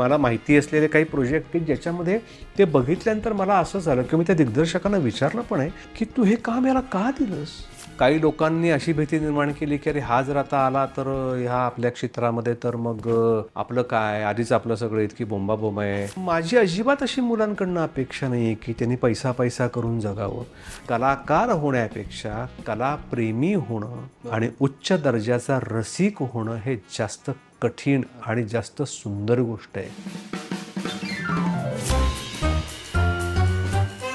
मला माहिती असलेले काही प्रोजेक्ट की ज्याच्यामध्ये ते बघितल्यानंतर मला असं झालं की मी त्या दिग्दर्शकांना विचारलं पण आहे की तू हे काम याला का दिलंस. काही लोकांनी अशी भीती निर्माण केली की अरे हा जर आता आला तर ह्या आपल्या क्षेत्रामध्ये तर मग आपलं काय, आधीच आपलं सगळं इतकी बोंबाबोंब आहे. माझी अजिबात अशी मुलांकडनं अपेक्षा नाही की त्यांनी पैसा पैसा करून जगावं. कलाकार होण्यापेक्षा कलाप्रेमी होणं आणि उच्च दर्जाचा रसिक होणं हे जास्त कठीण आणि जास्त सुंदर गोष्ट आहे.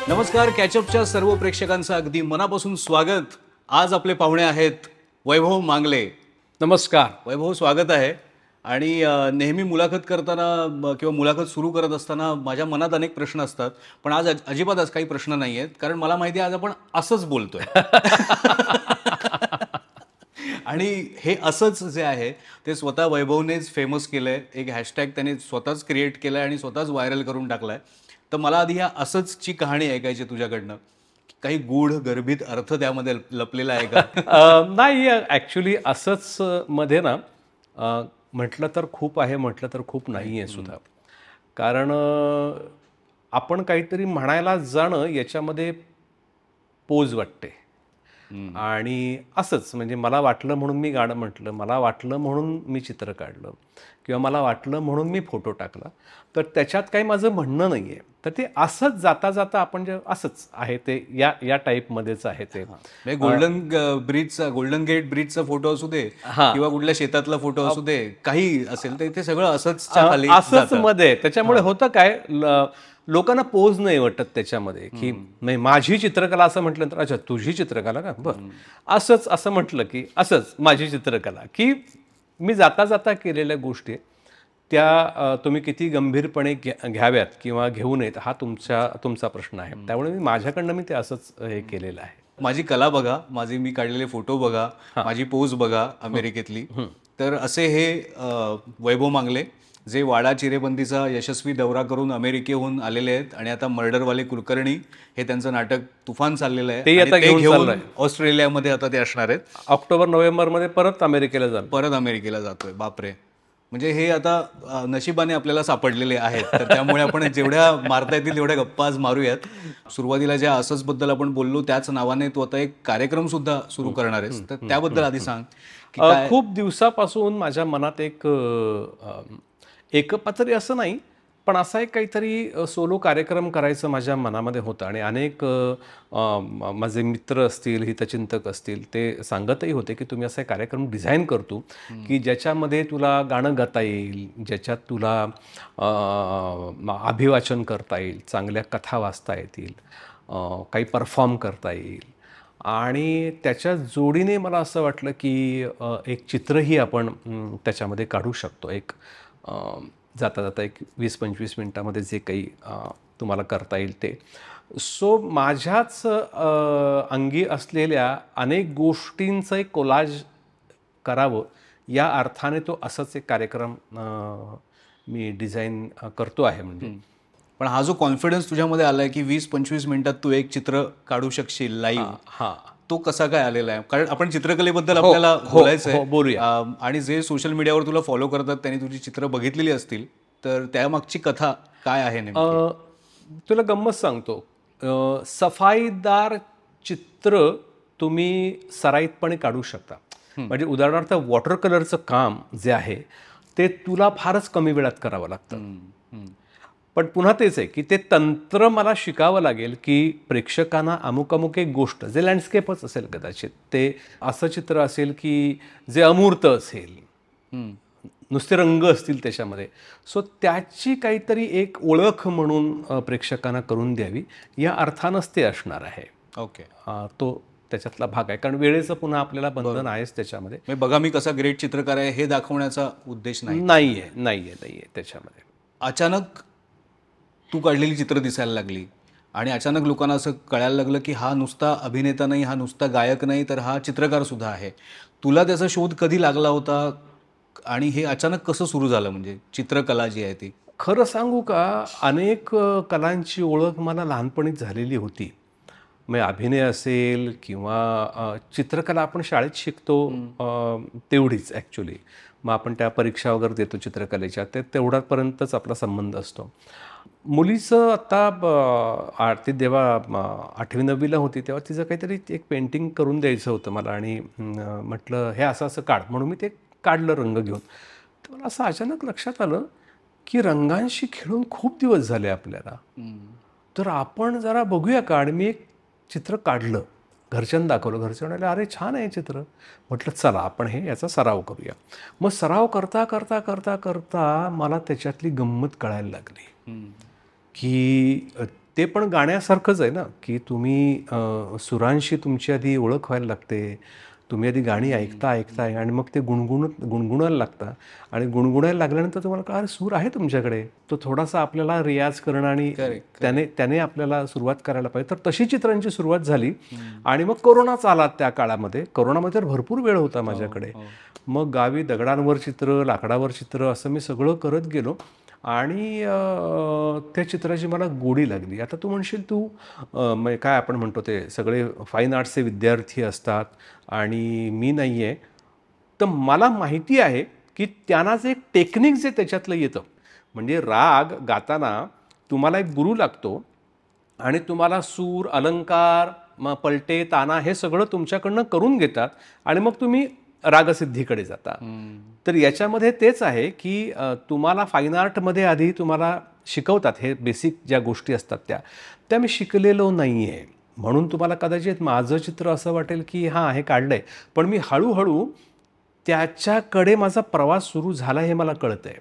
नमस्कार, कॅचअपच्या सर्व प्रेक्षकांचं अगदी मनापासून स्वागत. आज आपले पाहुणे आहेत वैभव मांगले. नमस्कार वैभव, स्वागत आहे. आणि नेहमी मुलाखत करताना किंवा मुलाखत सुरू करत असताना माझ्या मनात अनेक प्रश्न असतात, पण आज अजिबात आज काही प्रश्न नाही आहेत, कारण मला माहिती आहे आज आपण असंच बोलतोय. आणि हे असंच जे आहे ते स्वतः वैभवनेच फेमस केलं आहे. एक हॅशटॅग त्याने स्वतःच क्रिएट केला आहे आणि स्वतःच व्हायरल करून टाकला आहे. तर मला आधी ह्या असंचची कहाणी ऐकायची तुझ्याकडनं. काही गूढ गर्भित अर्थ त्यामध्ये लपलेला आहे का? नाही, ॲक्च्युली असंच मध्ये ना म्हटलं तर खूप आहे, म्हटलं तर खूप नाही आहे सुद्धा. कारण आपण काहीतरी म्हणायला जाणं याच्यामध्ये पोज वाटते. आणि असंच म्हणजे मला वाटलं म्हणून मी गाणं म्हटलं, मला वाटलं म्हणून मी चित्र काढलं किंवा मला वाटलं म्हणून मी फोटो टाकला, तर त्याच्यात काही माझं म्हणणं नाही आहे. तर ते असंच जाता जाता आपण जे असंच आहे ते या टाईपमध्येच आहे ते. गोल्डन गेट ब्रिजचा फोटो असू दे किंवा कुठल्या शेतातला फोटो असू दे, काही असेल ते सगळं असंच मध्ये. त्याच्यामुळे होतं काय, लोकांना पोज नाही वाटत त्याच्यामध्ये की नाही माझी चित्रकला असं म्हटलं तर अच्छा तुझी चित्रकला का, बरं असंच असं म्हटलं की असंच माझी चित्रकला, की मी जाता जाता केलेल्या गोष्टी त्या तुम्ही किती गंभीरपणे घ्याव्यात किंवा घेऊ नयेत हा तुमचा प्रश्न आहे. त्यामुळे माझ्याकडनं मी ते असंच हे केलेलं आहे. माझी कला बघा, मी काढलेले फोटो बघा, माझी पोज बघा अमेरिकेतली. तर असे हे वैभव मांगले जे वाडा चिरेबंदीचा यशस्वी दौरा करून अमेरिकेहून आलेले आहेत आणि आता मर्डरवाले कुलकर्णी हे त्यांचं नाटक तुफान चाललेलं आहे. ते घेऊन ऑस्ट्रेलियामध्ये आता ते असणार आहेत. ऑक्टोबर-नोव्हेंबरमध्ये परत अमेरिकेला जातोय. बापरे, म्हणजे हे आता नशिबाने आपल्याला सापडलेले आहेत. तर त्यामुळे आपण जेवढ्या मारता येतील तेवढ्या गप्पा आज मारूयात. सुरुवातीला ज्या असंच बद्दल आपण बोललो त्याच नावाने तू आता एक कार्यक्रम सुद्धा सुरू करणार आहेस, तर त्याबद्दल आधी सांग. खूप दिवसापासून माझ्या मनात एक पातळी असं नाही, पण असा एक काहीतरी सोलो कार्यक्रम करायचं माझ्या मनामध्ये होतं. आणि अनेक माझे मित्र असतील, हितचिंतक असतील, ते सांगतही होते की तुम्ही असा एक कार्यक्रम डिझाईन करतो की ज्याच्यामध्ये तुला गाणं गाता येईल, ज्याच्यात तुला अभिवाचन करता येईल, चांगल्या कथा वाचता येतील, काही परफॉर्म करता येईल. आणि त्याच्या जोडीने मला असं वाटलं की एक चित्रही आपण त्याच्यामध्ये काढू शकतो. एक जाता जाता एक 20-25 मिनटामध्ये जे काही तुम्हाला करता येईल ते. सो माझ्याच अंगी असलेल्या अनेक गोष्टींचं एक कोलाज करावं या अर्थाने तो असाच एक कार्यक्रम मी डिझाईन करतो आहे. म्हणजे पण हा जो कॉन्फिडन्स तुझ्यामध्ये आलाय की 20-25 मिनिटात तू एक चित्र काढू शकशील लाईव्ह, तो कसा काय आलेला आहे? कारण आपण चित्रकलेबद्दल आपल्याला बोलायचं आहे, बोलूया. आणि जे सोशल मीडियावर तुला फॉलो करतात त्यांनी तुझी चित्र बघितलेली असतील, तर त्यामागची कथा काय आहे नेमकी? तुला गंमत सांगतो, सफाईदार चित्र तुम्ही सराईतपणे काढू शकता. म्हणजे उदाहरणार्थ वॉटर कलरचं काम जे आहे ते तुला फारच कमी वेळात करावं लागतं. पण पुन्हा तेच आहे की ते तंत्र मला शिकावं लागेल की प्रेक्षकांना अमुक एक गोष्ट, जे लँडस्केपच असेल कदाचित, ते असं चित्र असेल की जे अमूर्त असेल, नुसते रंग असतील त्याच्यामध्ये. सो त्याची काहीतरी एक ओळख म्हणून प्रेक्षकांना करून द्यावी या अर्थानंच ते असणार आहे. ओके, तो त्याच्यातला भाग आहे. कारण वेळेचं पुन्हा आपल्याला बंधन आहेच त्याच्यामध्ये. बघा मी कसा ग्रेट चित्रकार आहे हे दाखवण्याचा उद्देश नाहीये त्याच्यामध्ये. अचानक तू काढलेली चित्र दिसायला लागली आणि अचानक लोकांना असं कळायला लागलं की हा नुसता अभिनेता नाही, हा नुसता गायक नाही, तर हा चित्रकार सुद्धा आहे. तुला त्याचा शोध कधी लागला होता आणि हे अचानक कसं सुरू झालं? म्हणजे चित्रकला जी आहे ती, खरं सांगू का, अनेक कलांची ओळख मला लहानपणीच झालेली होती. मग अभिनय असेल किंवा चित्रकला आपण शाळेत शिकतो तेवढीच ॲक्च्युली. मग आपण त्या परीक्षा वगैरे देतो चित्रकलेच्या, ते तेवढ्यापर्यंतच आपला संबंध असतो. मुलीचं आता ती जेव्हा 8वी-9वीला होती तेव्हा तिचं काहीतरी एक पेंटिंग करून द्यायचं होतं मला, आणि म्हटलं हे असं असं काढ, म्हणून मी ते काढलं रंग घेऊन. तर मला असं अचानक लक्षात आलं की रंगांशी खेळून खूप दिवस झाले आपल्याला, तर आपण जरा बघूया का. आणि मी एक चित्र काढलं, घरच्यांना दाखवलं, घरचे म्हणाले अरे छान आहे चित्र. म्हटलं चला आपण याचा सराव करूया. मग सराव करता करता करता करता मला त्याच्यातली गंमत कळायला लागली की ते पण गाण्यासारखंच आहे ना, की तुम्ही सुरांशी तुमची आधी ओळख व्हायला लागते. तुम्ही आधी गाणी ऐकता ऐकताय आणि मग ते गुणगुणायला लागता, आणि गुणगुणायला लागल्यानंतर तुम्हाला का अरे सूर आहे तुमच्याकडे, तो थोडासा आपल्याला रियाज करणं आणि त्याने आपल्याला सुरुवात करायला पाहिजे. तर तशी चित्रांची सुरुवात झाली. आणि मग कोरोनाच आला त्या काळामध्ये. कोरोनामध्ये तर भरपूर वेळ होता माझ्याकडे. मग गावी दगडांवर चित्र, लाकडावर चित्र, असं मी सगळं करत गेलो. आणि त्या चित्राची मला गोडी लागली. आता तू म्हणशील म्हणजे काय आपण म्हणतो ते सगळे फाईन आर्ट्सचे विद्यार्थी असतात आणि मी नाही आहे. तर मला माहिती आहे की त्यांना जे एक टेक्निक जे त्याच्यातलं येतं, म्हणजे राग गाताना तुम्हाला एक गुरु लागतो आणि तुम्हाला सूर, अलंकार, मग पलटे, ताना हे सगळं तुमच्याकडनं करून घेतात आणि मग तुम्ही रागसिद्धीकडे जाता. तर याच्यामध्ये तेच आहे की तुम्हाला फाईन आर्टमध्ये आधी तुम्हाला शिकवतात हे बेसिक ज्या गोष्टी असतात त्या मी शिकलेलो नाही आहे. म्हणून तुम्हाला कदाचित माझं चित्र असं वाटेल की हां हे काढलं आहे, पण मी हळूहळू त्याच्याकडे माझा प्रवास सुरू झाला हे मला कळतं आहे.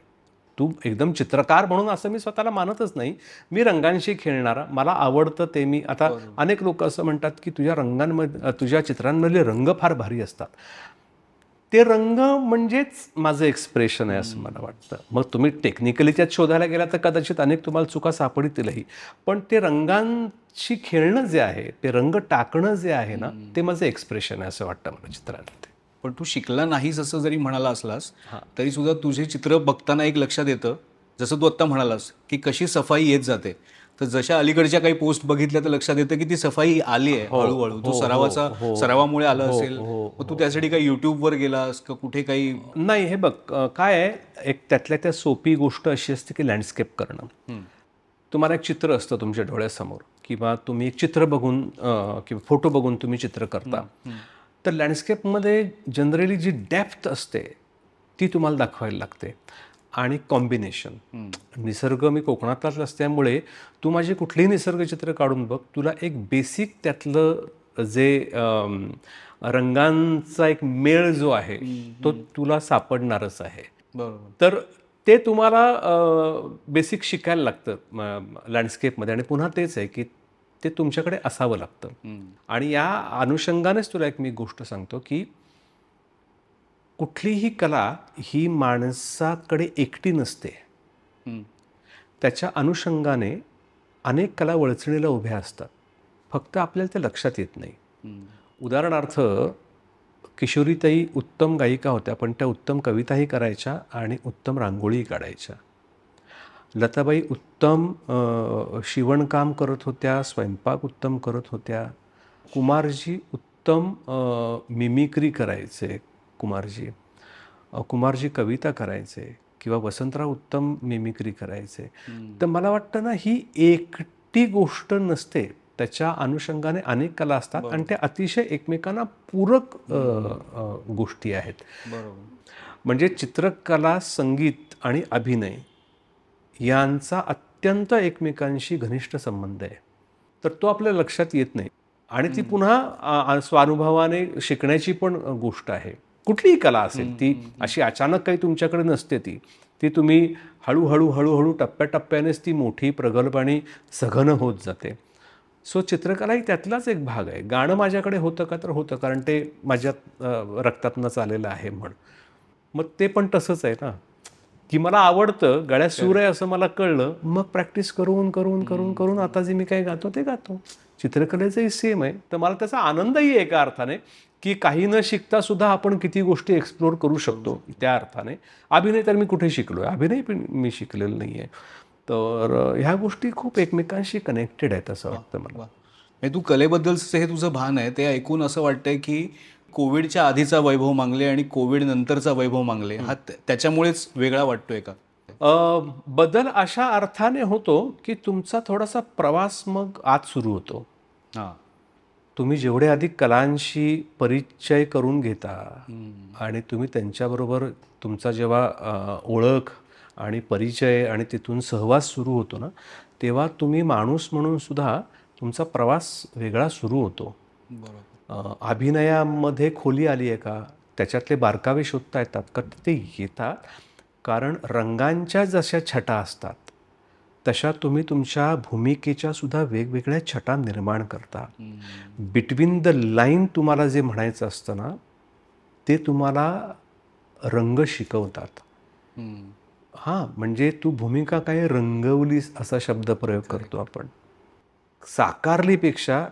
तू एकदम चित्रकार म्हणून असं मी स्वतःला मानतच नाही. मी रंगांशी खेळणारा, मला आवडतं ते मी. आता अनेक लोक असं म्हणतात की तुझ्या रंगांमध्ये, तुझ्या चित्रांमधले रंग फार भारी असतात. ते रंग म्हणजेच माझं एक्सप्रेशन आहे असं मला वाटतं. मग तुम्ही टेक्निकली त्यात शोधायला गेला तर कदाचित अनेक तुम्हाला चुका सापडतीलही, पण ते रंगांशी खेळणं जे आहे, ते रंग टाकणं जे आहे ना, ते माझं एक्सप्रेशन आहे असं वाटतं मला चित्रांमध्ये. पण तू शिकला नाहीस असं जरी म्हणाला असलास तरी सुद्धा तुझे चित्र बघताना एक लक्षात येतं, जसं तू आत्ता म्हणालास की कशी सफाई येत जाते. तर जशा अलीकडच्या काही पोस्ट बघितल्या तर लक्षात येतं की ती सफाई आली आहे हळूहळू. तू सरावामुळे आलं असेल. मग तू त्यासाठी काही युट्यूबवर गेलास का कुठे काही? नाही, हे बघ काय आहे, एक त्यातल्या त्या सोपी गोष्ट अशी असते की लँडस्केप करणं. तुम्हाला एक चित्र असतं तुमच्या डोळ्यासमोर, किंवा तुम्ही एक चित्र बघून किंवा फोटो बघून तुम्ही चित्र करता. तर लँडस्केपमध्ये जनरली जी डेप्थ असते ती तुम्हाला दाखवायला लागते, आणि कॉम्बिनेशन. निसर्ग, मी कोकणातलाच असल्यामुळे तू माझे कुठलेही निसर्गचित्र काढून बघ, तुला एक बेसिक त्यातलं जे रंगांचा एक मेळ जो आहे तो तुला सापडणारच आहे. बरोबर. तर ते तुम्हाला बेसिक शिकायला लागतं लँडस्केपमध्ये. आणि पुन्हा तेच आहे की ते तुमच्याकडे असावं लागतं. आणि या अनुषंगानेच तुला एक मी गोष्ट सांगतो की कुठलीही कला ही माणसाकडे एकटी नसते. त्याच्या अनुषंगाने अनेक कला वळचणीला उभ्या असतात, फक्त आपल्याला ते लक्षात येत नाही. उदाहरणार्थ, किशोरीताई उत्तम गायिका होत्या, पण त्या उत्तम कविताही करायच्या आणि उत्तम रांगोळीही काढायच्या. लताबाई उत्तम शिवणकाम करत होत्या, स्वयंपाक उत्तम करत होत्या. कुमारजी उत्तम मिमिक्री करायचे. कुमारजी कविता करायचे, किंवा वसंतराव उत्तम मिमिक्री करायचे. तर मला वाटतं ना, ही एकटी गोष्ट नसते, त्याच्या अनुषंगाने अनेक कला असतात आणि त्या अतिशय एकमेकांना पूरक गोष्टी आहेत. म्हणजे चित्रकला, संगीत आणि अभिनय यांचा अत्यंत एकमेकांशी घनिष्ठ संबंध आहे. तर तो आपल्या लक्षात येत नाही, आणि ती पुन्हा स्वानुभवाने शिकण्याची पण गोष्ट आहे. कुठलीही कला असेल ती अशी अचानक काही तुमच्याकडे नसते. ती तुम्ही हळूहळू टप्प्याटप्प्यानेच ती मोठी, प्रगल्भ आणि सघन होत जाते. सो चित्रकला ही त्यातलाच एक भाग आहे. गाणं माझ्याकडे होतं का, तर होतं, कारण ते माझ्या रक्तातनंच आलेलं आहे म्हण. मग ते पण तसंच आहे ना, की मला आवडतं, गळ्यात सूर आहे असं मला कळलं, मग प्रॅक्टिस करून करून करून करून आता जे मी काही गातो ते गातो. चित्रकलेचंही सेम आहे. तर मला त्याचा आनंदही आहे एका अर्थाने, की काही न शिकता सुद्धा आपण किती गोष्टी एक्सप्लोर करू शकतो त्या अर्थाने. अभिनय तर मी कुठे शिकलो आहे, अभिनय पण मी शिकलेलं नाही आहे. तर ह्या गोष्टी खूप एकमेकांशी कनेक्टेड आहेत असं वाटतं मला. तू कलेबद्दलचं हे तुझं भान आहे ते ऐकून असं वाटतंय की कोविडच्या आधीचा वैभव मांगले आणि कोविड नंतरचा वैभव मांगले हा त्याच्यामुळेच वेगळा वाटतोय का? बदल अशा अर्थाने होतो की तुमचा थोडासा प्रवास मग आत सुरू होतो. हां. तुम्ही जेवढे अधिक कलांशी परिचय करून घेता आणि तुम्ही त्यांच्याबरोबर तुमचा जेव्हा ओळख आणि परिचय आणि तिथून सहवास सुरू होतो ना, तेव्हा तुम्ही माणूस म्हणून सुद्धा तुमचा प्रवास वेगळा सुरू होतो. बरोबर. अभिनयामध्ये खोली आली आहे का, त्याच्यातले बारकावे शोधता येतात का, ते येतात. कारण रंगांच्या जशा छटा असतात तशा तुम्ही तुमच्या भूमिकेच्या सुद्धा वेगवेगळ्या छटा निर्माण करता. बिटवीन द लाईन तुम्हाला जे म्हणायचं असतं ना, ते तुम्हाला रंग शिकवतात. हां, म्हणजे तू भूमिका काय रंगवलीस असा शब्दप्रयोग करतो आपण. साकारलीपेक्षा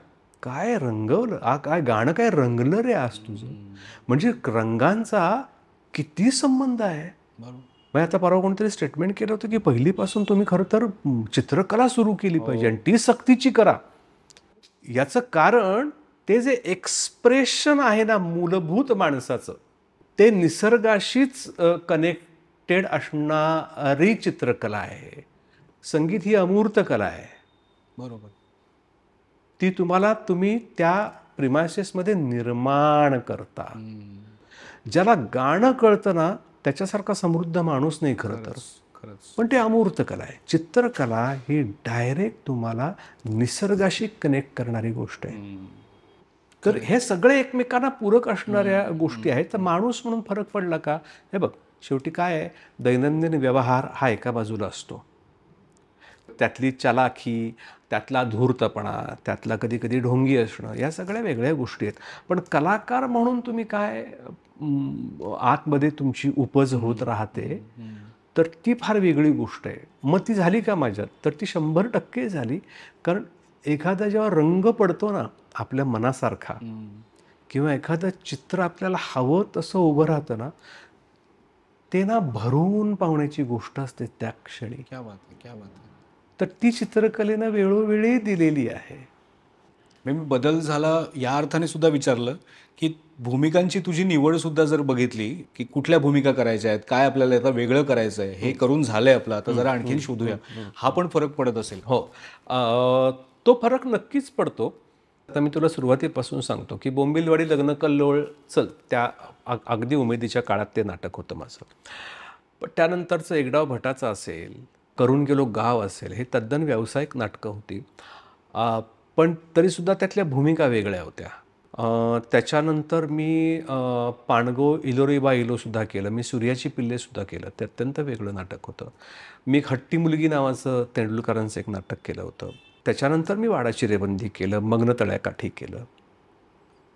काय रंगवलं, काय गाणं काय रंगलं रे आज तुझं. म्हणजे रंगांचा किती संबंध आहे. बरोबर. मग आता परवा कोणतरी स्टेटमेंट केलं होतं की पहिलीपासून तुम्ही खरं तर चित्रकला सुरू केली पाहिजे आणि ती सक्तीची करा. याचं कारण ते जे एक्सप्रेशन आहे ना मूलभूत माणसाचं, ते निसर्गाशीच कनेक्टेड असणारी चित्रकला आहे. संगीत ही अमूर्त कला आहे. बरोबर. ती तुम्ही त्या प्रिमायसेसमध्ये निर्माण करता. ज्याला गाणं कळतं ना त्याच्यासारखा समृद्ध माणूस नाही खरं तर. खरंच. पण ते अमूर्त कला आहे. चित्रकला ही डायरेक्ट तुम्हाला निसर्गाशी कनेक्ट करणारी गोष्ट आहे. तर हे सगळे एकमेकांना पूरक असणाऱ्या गोष्टी आहेत. तर माणूस म्हणून फरक पडला का, हे बघ शेवटी काय आहे, दैनंदिन व्यवहार हा एका बाजूला असतो. त्यातली चलाखी, त्यातला धूर्तपणा, त्यातला कधी कधी ढोंगी असणं, या सगळ्या वेगळ्या गोष्टी आहेत. पण कलाकार म्हणून तुम्ही काय आतमध्ये तुमची उपज होत राहते, तर ती फार वेगळी गोष्ट आहे. मग ती झाली का माझ्यात, तर ती 100% झाली. कारण एखादा जेव्हा रंग पडतो ना आपल्या मनासारखा, किंवा एखादं चित्र आपल्याला हवं तसं उभं राहतं ना, ते ना भरून पावण्याची गोष्ट असते त्या क्षणी. क्या बात आहे, क्या बात आहे. तर ती चित्रकलेनं वेळोवेळी दिलेली आहे. मी बदल झाला या अर्थाने सुद्धा विचारलं की भूमिकांची तुझी निवड सुद्धा जर बघितली की कुठल्या भूमिका करायच्या आहेत, काय आपल्याला आता वेगळं करायचं आहे, हे करून झालंय आपलं, आता जरा आणखीन शोधूया, हा पण फरक पडत असेल. हो, तो फरक नक्कीच पडतो. आता मी तुला सुरुवातीपासून सांगतो की बोंबिलवाडी लग्न कल्लोळ, चल त्या अगदी उमेदीच्या काळात ते नाटक होतं माझं. पण त्यानंतरचं एकडाव भटाचं असेल, करून गेलो गाव असेल, हे तद्दन व्यावसायिक नाटकं होती. पण तरीसुद्धा त्यातल्या भूमिका वेगळ्या होत्या. त्याच्यानंतर मी पांडगो इलोरेबा इलोसुद्धा केलं. मी सूर्याची पिल्लेसुद्धा केलं. ते अत्यंत वेगळं नाटक होतं. मी एक हट्टी मुलगी नावाचं तेंडुलकरांचं एक नाटक केलं होतं. त्याच्यानंतर मी वाडाची रेबंदी केलं, मग्न तळ्याकाठी केलं,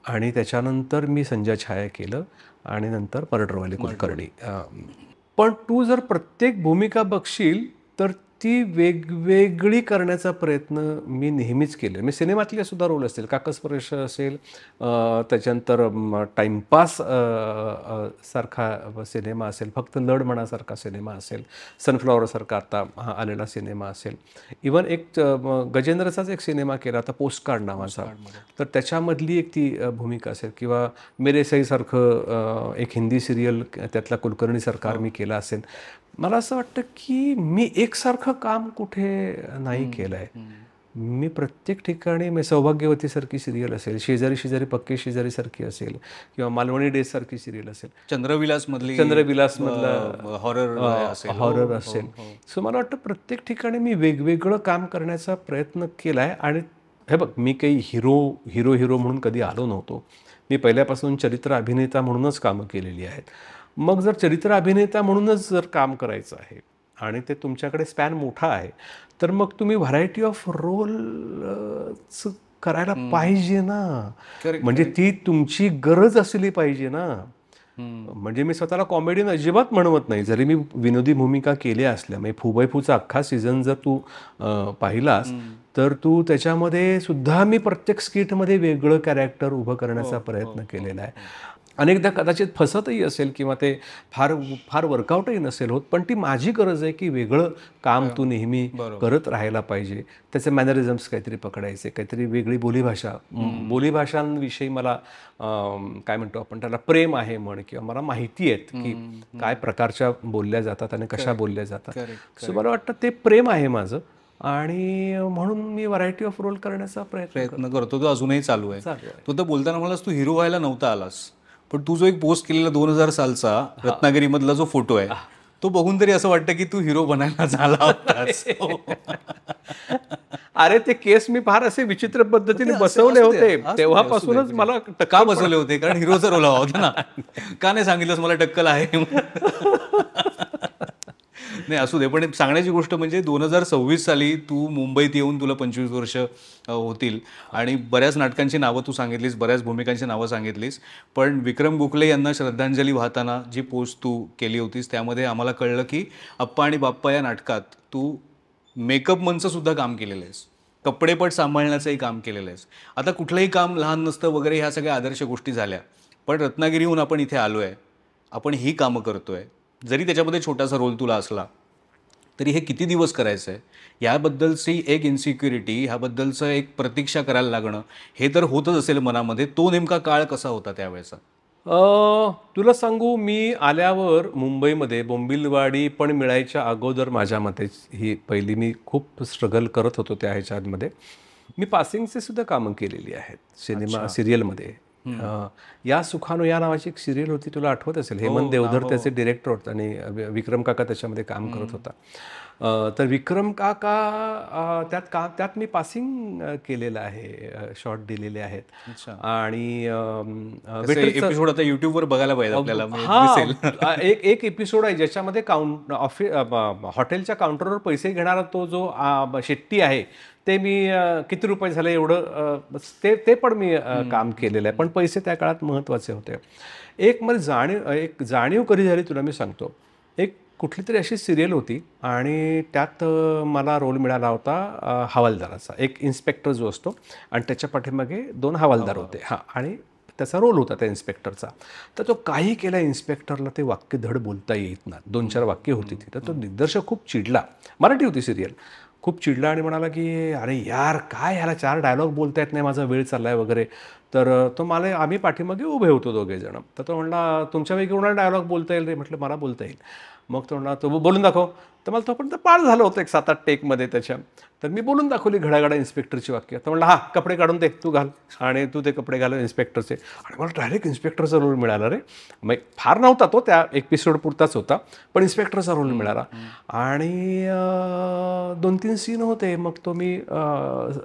आणि त्याच्यानंतर मी संजय छाया केलं, आणि नंतर मर्डरवाली कुलकर्णी. पण तू जर प्रत्येक भूमिका बघशील तर ती वेगवेगळी करण्याचा प्रयत्न मी नेहमीच केले. मी सिनेमातले सुद्धा रोल असतील, काकस्पर्श असेल, त्याच्यानंतर टाईमपास सारखा सिनेमा असेल, फक्त लढ म्हणासारखा सिनेमा असेल, सनफ्लॉवरसारखा आता हा आलेला सिनेमा असेल, इवन एक गजेंद्रचाच एक सिनेमा केला आता पोस्टकार्ड नावाचा, तर त्याच्यामधली एक ती भूमिका असेल, किंवा मेरे सईसारखं एक हिंदी सिरियल त्यातला कुलकर्णी सरकार मी केला असेल. मला असं वाटतं की मी एकसारखं काम कुठे नाही केलं आहे. मी प्रत्येक ठिकाणी, मी सौभाग्यवतीसारखी सिरियल असेल, शेजारी शेजारी पक्के शेजारीसारखी असेल, किंवा मालवणी डेजसारखी सिरियल असेल, चंद्रविलासमधला हॉरर असेल. सो मला वाटतं प्रत्येक ठिकाणी मी वेगवेगळं काम करण्याचा प्रयत्न केला आहे. आणि हे बघ, मी काही हिरो म्हणून कधी आलो नव्हतो. मी पहिल्यापासून चरित्र अभिनेता म्हणूनच कामं केलेली आहेत. मग जर चरित्र अभिनेता म्हणूनच जर काम करायचं आहे आणि ते तुमच्याकडे स्पॅन मोठा आहे, तर मग तुम्ही व्हरायटी ऑफ रोल्स करायला पाहिजे ना. म्हणजे ती तुमची गरज असली पाहिजे ना. म्हणजे मी स्वतःला कॉमेडियन अजिबात म्हणवत नाही, जरी मी विनोदी भूमिका केल्या असल्या. म्हणजे फुबैफूचा अख्खा सीझन जर तू पाहिलास तर तू त्याच्यामध्ये सुद्धा मी प्रत्येक स्किटमध्ये वेगळं कॅरेक्टर उभं करण्याचा प्रयत्न केलेला आहे. अनेकदा कदाचित फसतही असेल किंवा ते फार फार वर्कआउटही नसेल होत, पण ती माझी गरज आहे की वेगळं काम तू नेहमी करत राहायला पाहिजे. त्याचे मॅनरिझम्स काहीतरी पकडायचे, काहीतरी वेगळी बोलीभाषा. बोलीभाषांविषयी मला काय म्हणतो आपण त्याला प्रेम आहे म्हण, किंवा मला माहिती आहेत की काय प्रकारच्या बोलल्या जातात आणि कशा बोलल्या जातात. सो मला वाटतं ते प्रेम आहे माझं, आणि म्हणून मी व्हरायटी ऑफ रोल करण्याचा प्रयत्न करतो. तो अजूनही चालू आहे. चालू आहे. तो तर बोलताना म्हणालास तू हिरो व्हायला नव्हता आलास, पण तू जो एक पोस्ट केलेला 2000 सालचा रत्नागिरीमधला जो फोटो आहे तो बघून तरी असं वाटतं की तू हिरो बनायला झाला होतास. अरे ते केस मी फार असे विचित्र पद्धतीने बसवले होते, तेव्हापासूनच मला का बसवले होते? कारण हिरोचा रोल हवा होता ना. का नाही सांगितलंस मला टक्कल आहे? नाही असू दे, पण सांगण्याची गोष्ट म्हणजे 2026 साली तू मुंबईत येऊन तुला 25 वर्ष होतील आणि बऱ्याच नाटकांची नावं तू सांगितलीस, बऱ्याच भूमिकांची नावं सांगितलीस. पण विक्रम गोखले यांना श्रद्धांजली वाहताना जी पोस्ट तू केली होतीस त्यामध्ये आम्हाला कळलं की अप्पा आणि बाप्पा या नाटकात तू मेकअप मनचं सुद्धा काम केलेलं आहेस, कपडेपट सांभाळण्याचंही काम केलेलं आहेस. आता कुठलंही काम लहान नसतं वगैरे, ह्या सगळ्या आदर्श गोष्टी झाल्या. पण रत्नागिरीहून आपण इथे आलो आहे, आपण ही कामं करतोय, जरी त्याच्यामध्ये छोटासा रोल तुला असला तरी हे किती दिवस करायचं आहे, याबद्दलची एक इन्सिक्युरिटी, ह्याबद्दलचं एक प्रतीक्षा करायला लागणं, हे तर होतच असेल मनामध्ये. तो नेमका काळ कसा होता त्यावेळेचा? तुला सांगू, मी आल्यावर मुंबईमध्ये बोंबिलवाडी पण मिळायच्या अगोदर माझ्या मते ही पहिली मी खूप स्ट्रगल करत होतो त्या ह्याच्यामध्ये. मी पासिंगचे सुद्धा कामं केलेली आहेत सिनेमा सिरियलमध्ये. या सुखानो या नावाची एक सिरियल होती, तुला आठवत असेल. हेमंत देवधर त्याचे डिरेक्टर होते आणि विक्रम काका त्याच्यामध्ये काम करत होता. तर विक्रम काका त्यात मी पासिंग केलेलं आहे, शॉर्ट दिलेले आहेत. आणि एपिसोड आता युट्यूबवर बघायला पाहिजे आपल्याला. हा, एक एपिसोड आहे ज्याच्यामध्ये हॉटेलच्या काउंटरवर पैसे घेणारा तो जो शेट्टी आहे, ते मी किती रुपये झाले एवढं ते पण मी काम केलेलं आहे. पण पैसे त्या काळात महत्त्वाचे होते. एक मला एक जाणीव कधी झाली तुला मी सांगतो. एक कुठली तरी अशी सिरियल होती आणि त्यात मला रोल मिळाला होता हवालदाराचा. एक इन्स्पेक्टर जो असतो आणि त्याच्या पाठीमागे 2 हवालदार होते. हां, आणि त्याचा रोल होता त्या इन्स्पेक्टरचा. तर तो काही केला, इन्स्पेक्टरला ते वाक्य धड बोलता येत ना, 2-4 वाक्य होती ती. तर तो दिग्दर्शक खूप चिडला, मराठी होती सिरियल, खूप चिडला आणि म्हणाला की अरे यार, काय ह्याला 4 डायलॉग बोलता येत नाही, माझा वेळ चालला आहे वगैरे. तर आम्ही पाठीमागे उभे होतो दोघेजण. तर तो म्हणला तुमच्यापैकी कोणाला डायलॉग बोलता येईल रे? म्हटलं मला बोलता येईल. मग तो म्हणला तो बोलून दाखव. तर मला तोपर्यंत पाळ झालं होतं एक 7-8 टेकमध्ये त्याच्या. तर मी बोलून दाखवली घडाघडा इन्स्पेक्टरची वाक्य. तर म्हणला हा, कपडे काढून दे, तू घाल. आणि तू ते कपडे घाल इन्स्पेक्टरचे. आणि मला डायरेक्ट इन्स्पेक्टरचा रोल मिळाला रे. मग फार नव्हता तो, त्या एपिसोड पुरताच होता, पण इन्स्पेक्टरचा रोल मिळाला. आणि 2-3 सीन होते. मग तो मी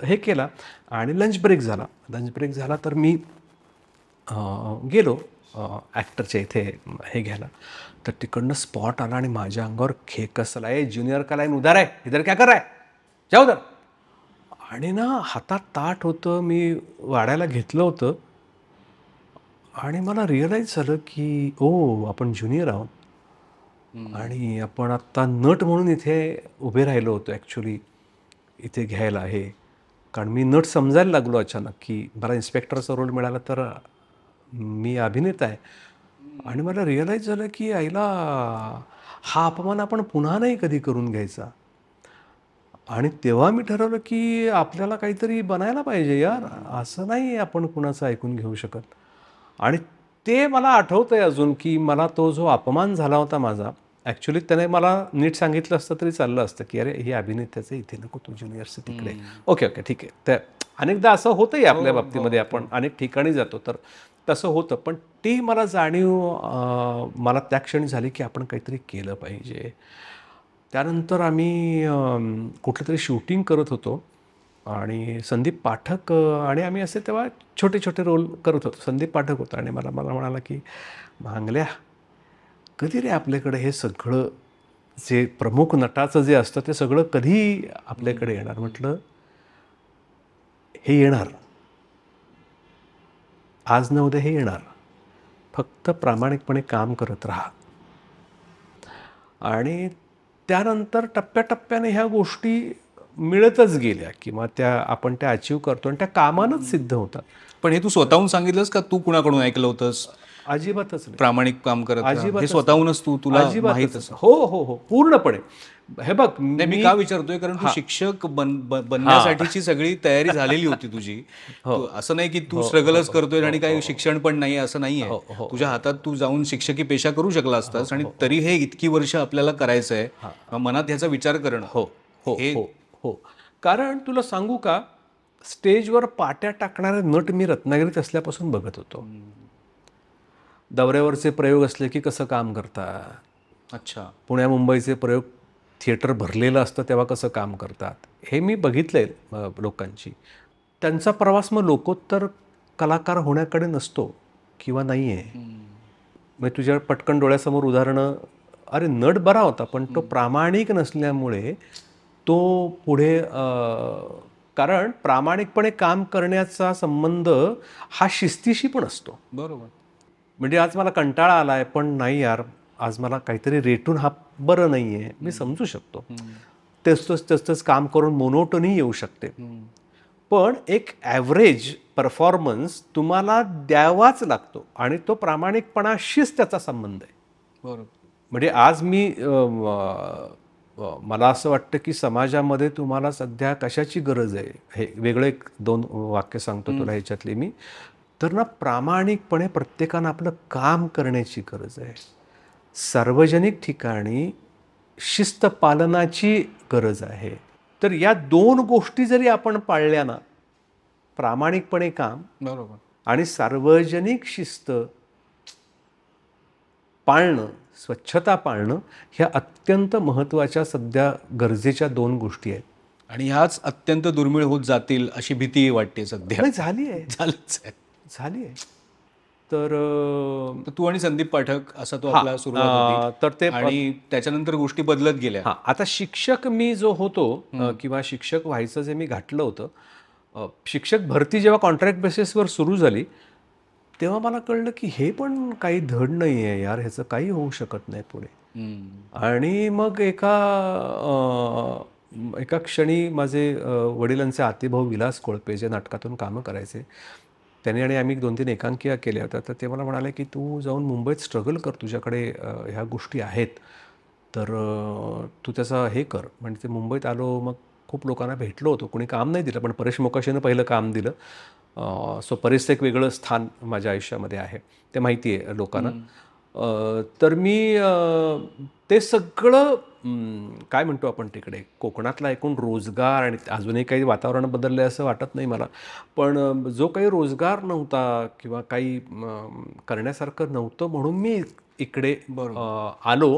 हे केला आणि लंच ब्रेक झाला. तर मी गेलो ॲक्टरच्या इथे हे घ्यायला. तर तिकडनं स्पॉट आला आणि माझ्या अंगावर खेक असला, ए ज्युनियर का लाईन उधार आहे, इधर क्या कर रहा है, जाऊ उधर. आणि ना हातात ताट होतं, मी वाढायला घेतलं होतं आणि मला रिअलाईज झालं की ओ, आपण ज्युनियर आहोत आणि आपण आत्ता नट म्हणून इथे उभे राहिलो होतो ॲक्च्युली इथे घ्यायला आहे. कारण मी नट समजायला लागलो अचानक की मला इन्स्पेक्टरचा रोल मिळाला तर मी अभिनेता आहे. आणि मला रिअलाईज झालं की आईला हा अपमान आपण पुन्हा नाही कधी करून घ्यायचा. आणि तेव्हा मी ठरवलं की आपल्याला काहीतरी बनायला पाहिजे यार, असं नाही आपण कुणाचं ऐकून घेऊ शकत. आणि ते मला आठवतं आहे अजून की मला तो जो अपमान झाला होता माझा, ॲक्च्युली त्याने मला नीट सांगितलं असतं तरी चाललं असतं की अरे हे अभिनेत्याचं इथे नको, तू ज्युनियरचं तिकडे. ओके ठीक आहे. तर अनेकदा असं होतंही आपल्या बाबतीमध्ये, आपण अनेक ठिकाणी जातो तर तसं होतं. पण ती मला जाणीव मला त्या क्षणी झाली की आपण काहीतरी केलं पाहिजे. त्यानंतर आम्ही कुठलं तरी शूटिंग करत होतो आणि संदीप पाठक आणि आम्ही असे तेव्हा छोटे छोटे रोल करत होतो. संदीप पाठक होता आणि मला म्हणाला की मांगल्या, कधी रे आपल्याकडे हे सगळं जे प्रमुख नटाचं जे असतं ते सगळं कधी आपल्याकडे येणार? म्हटलं हे येणार, आज न उद्या हे येणार, फक्त प्रामाणिकपणे काम करत राहा. आणि त्यानंतर टप्प्याटप्प्याने ह्या गोष्टी मिळतच गेल्या किंवा आपण त्या अचीव करतो आणि त्या कामानंच सिद्ध होतात. पण हे तू स्वतःहून सांगितलंस का तू कुणाकडून ऐकलं होतंस? अजिबातच नाही. प्रामाणिक काम करत राहा. हे अजिबातच स्वतःहूनच तुला अजिबातच माहित नाही. असं. हो हो हो, पूर्णपणे. हे बघ, नाही, मी का विचारतोय कारण तू शिक्षक बनण्यासाठीची सगळी तयारी झालेली होती तुझी. तू असं नाही की तू स्ट्रगलच करतोय आणि काही शिक्षण पण नाही असं नाहीये. तुझ्या हातात तू जाऊन शिक्षकी पेशा करू शकला असतास आणि तरी हे इतकी वर्ष आपल्याला करायचंय, मनात ह्याचा विचार करणं. हो हो हो हो. कारण तुला सांगू का, स्टेजवर पाट्या टाकणारे नट मी रत्नागिरीत असल्यापासून बघत होतो. दौऱ्यावरचे प्रयोग असले की कसं काम करतात, अच्छा. पुण्या मुंबईचे प्रयोग थिएटर भरलेलं असतं तेव्हा कसं काम करतात, हे मी बघितलंय लोकांची. त्यांचा प्रवास मग लोकोत्तर कलाकार होण्याकडे नसतो किंवा नाही आहे. मग तुझ्या पटकन डोळ्यासमोर उदाहरणं, अरे नट बरा होता पण तो प्रामाणिक नसल्यामुळे तो पुढे कारण प्रामाणिकपणे काम करण्याचा संबंध हा शिस्तीशी पण असतो. बरोबर. म्हणजे आज मला कंटाळा आला आहे पण नाही यार, आज मला काहीतरी रेटून हा बरं नाही आहे, मी समजू शकतो. तेच काम करून मोनोटोनी येऊ शकते. पण एक ॲव्हरेज परफॉर्मन्स तुम्हाला द्यावाच लागतो आणि तो प्रामाणिकपणाशीच त्याचा संबंध आहे. बरोबर. म्हणजे आज मी मला असं वाटतं की समाजामध्ये तुम्हाला सध्या कशाची गरज आहे, हे वेगळं एक दोन वाक्य सांगतो तुला ह्याच्यातली मी. तर ना, प्रामाणिकपणे प्रत्येकानं आपलं काम करण्याची गरज आहे. सार्वजनिक ठिकाणी शिस्त पालनाची गरज आहे. तर या दोन गोष्टी जरी आपण पाळल्या ना, प्रामाणिकपणे काम बरोबर. आणि सार्वजनिक शिस्त पाळणं, स्वच्छता पाळणं, ह्या अत्यंत महत्त्वाच्या सध्या गरजेच्या दोन गोष्टी आहेत. आणि ह्याच अत्यंत दुर्मिळ होत जातील अशी भीती वाटते सध्या. नाही, झाली आहे, झालंच आहे. झाली आहे. तर तू आणि संदीप पाठक असा तो आपला सुरुवात होती. तर ते आणि त्याच्यानंतर गोष्टी बदलत गेल्या. हां, आता शिक्षक मी जो होतो किंवा शिक्षक व्हायचं जे मी घातलं होतं, शिक्षक भरती जेव्हा कॉन्ट्रॅक्ट बेसिसवर सुरू झाली तेव्हा मला कळलं की हे पण काही धड नाही आहे यार, ह्याचं काही होऊ शकत नाही पुढे. आणि मग एका क्षणी माझे वडिलांचे आतेभाऊ विलास कोळपे, जे नाटकातून कामं करायचे, त्यांनी आणि आम्ही 2-3 एकांकिका केल्या होत्या. तर ते मला म्हणाले की तू जाऊन मुंबईत स्ट्रगल कर, तुझ्याकडे ह्या गोष्टी आहेत, तर तू त्याचा हे कर. म्हणजे ते मुंबईत आलो, मग खूप लोकांना भेटलो होतो, कोणी काम नाही दिलं, पण परेश मोकाशीनं पहिलं काम दिलं. सो परेशचं एक वेगळं स्थान माझ्या आयुष्यामध्ये आहे, ते माहिती आहे लोकांना. तर मी ते सगळं काय म्हणतो आपण तिकडे कोकणातला एकूण रोजगार, आणि अजूनही काही वातावरण बदललं असं वाटत नाही मला, पण जो काही रोजगार नव्हता किंवा काही करण्यासारखं नव्हतं म्हणून मी इकडे आलो.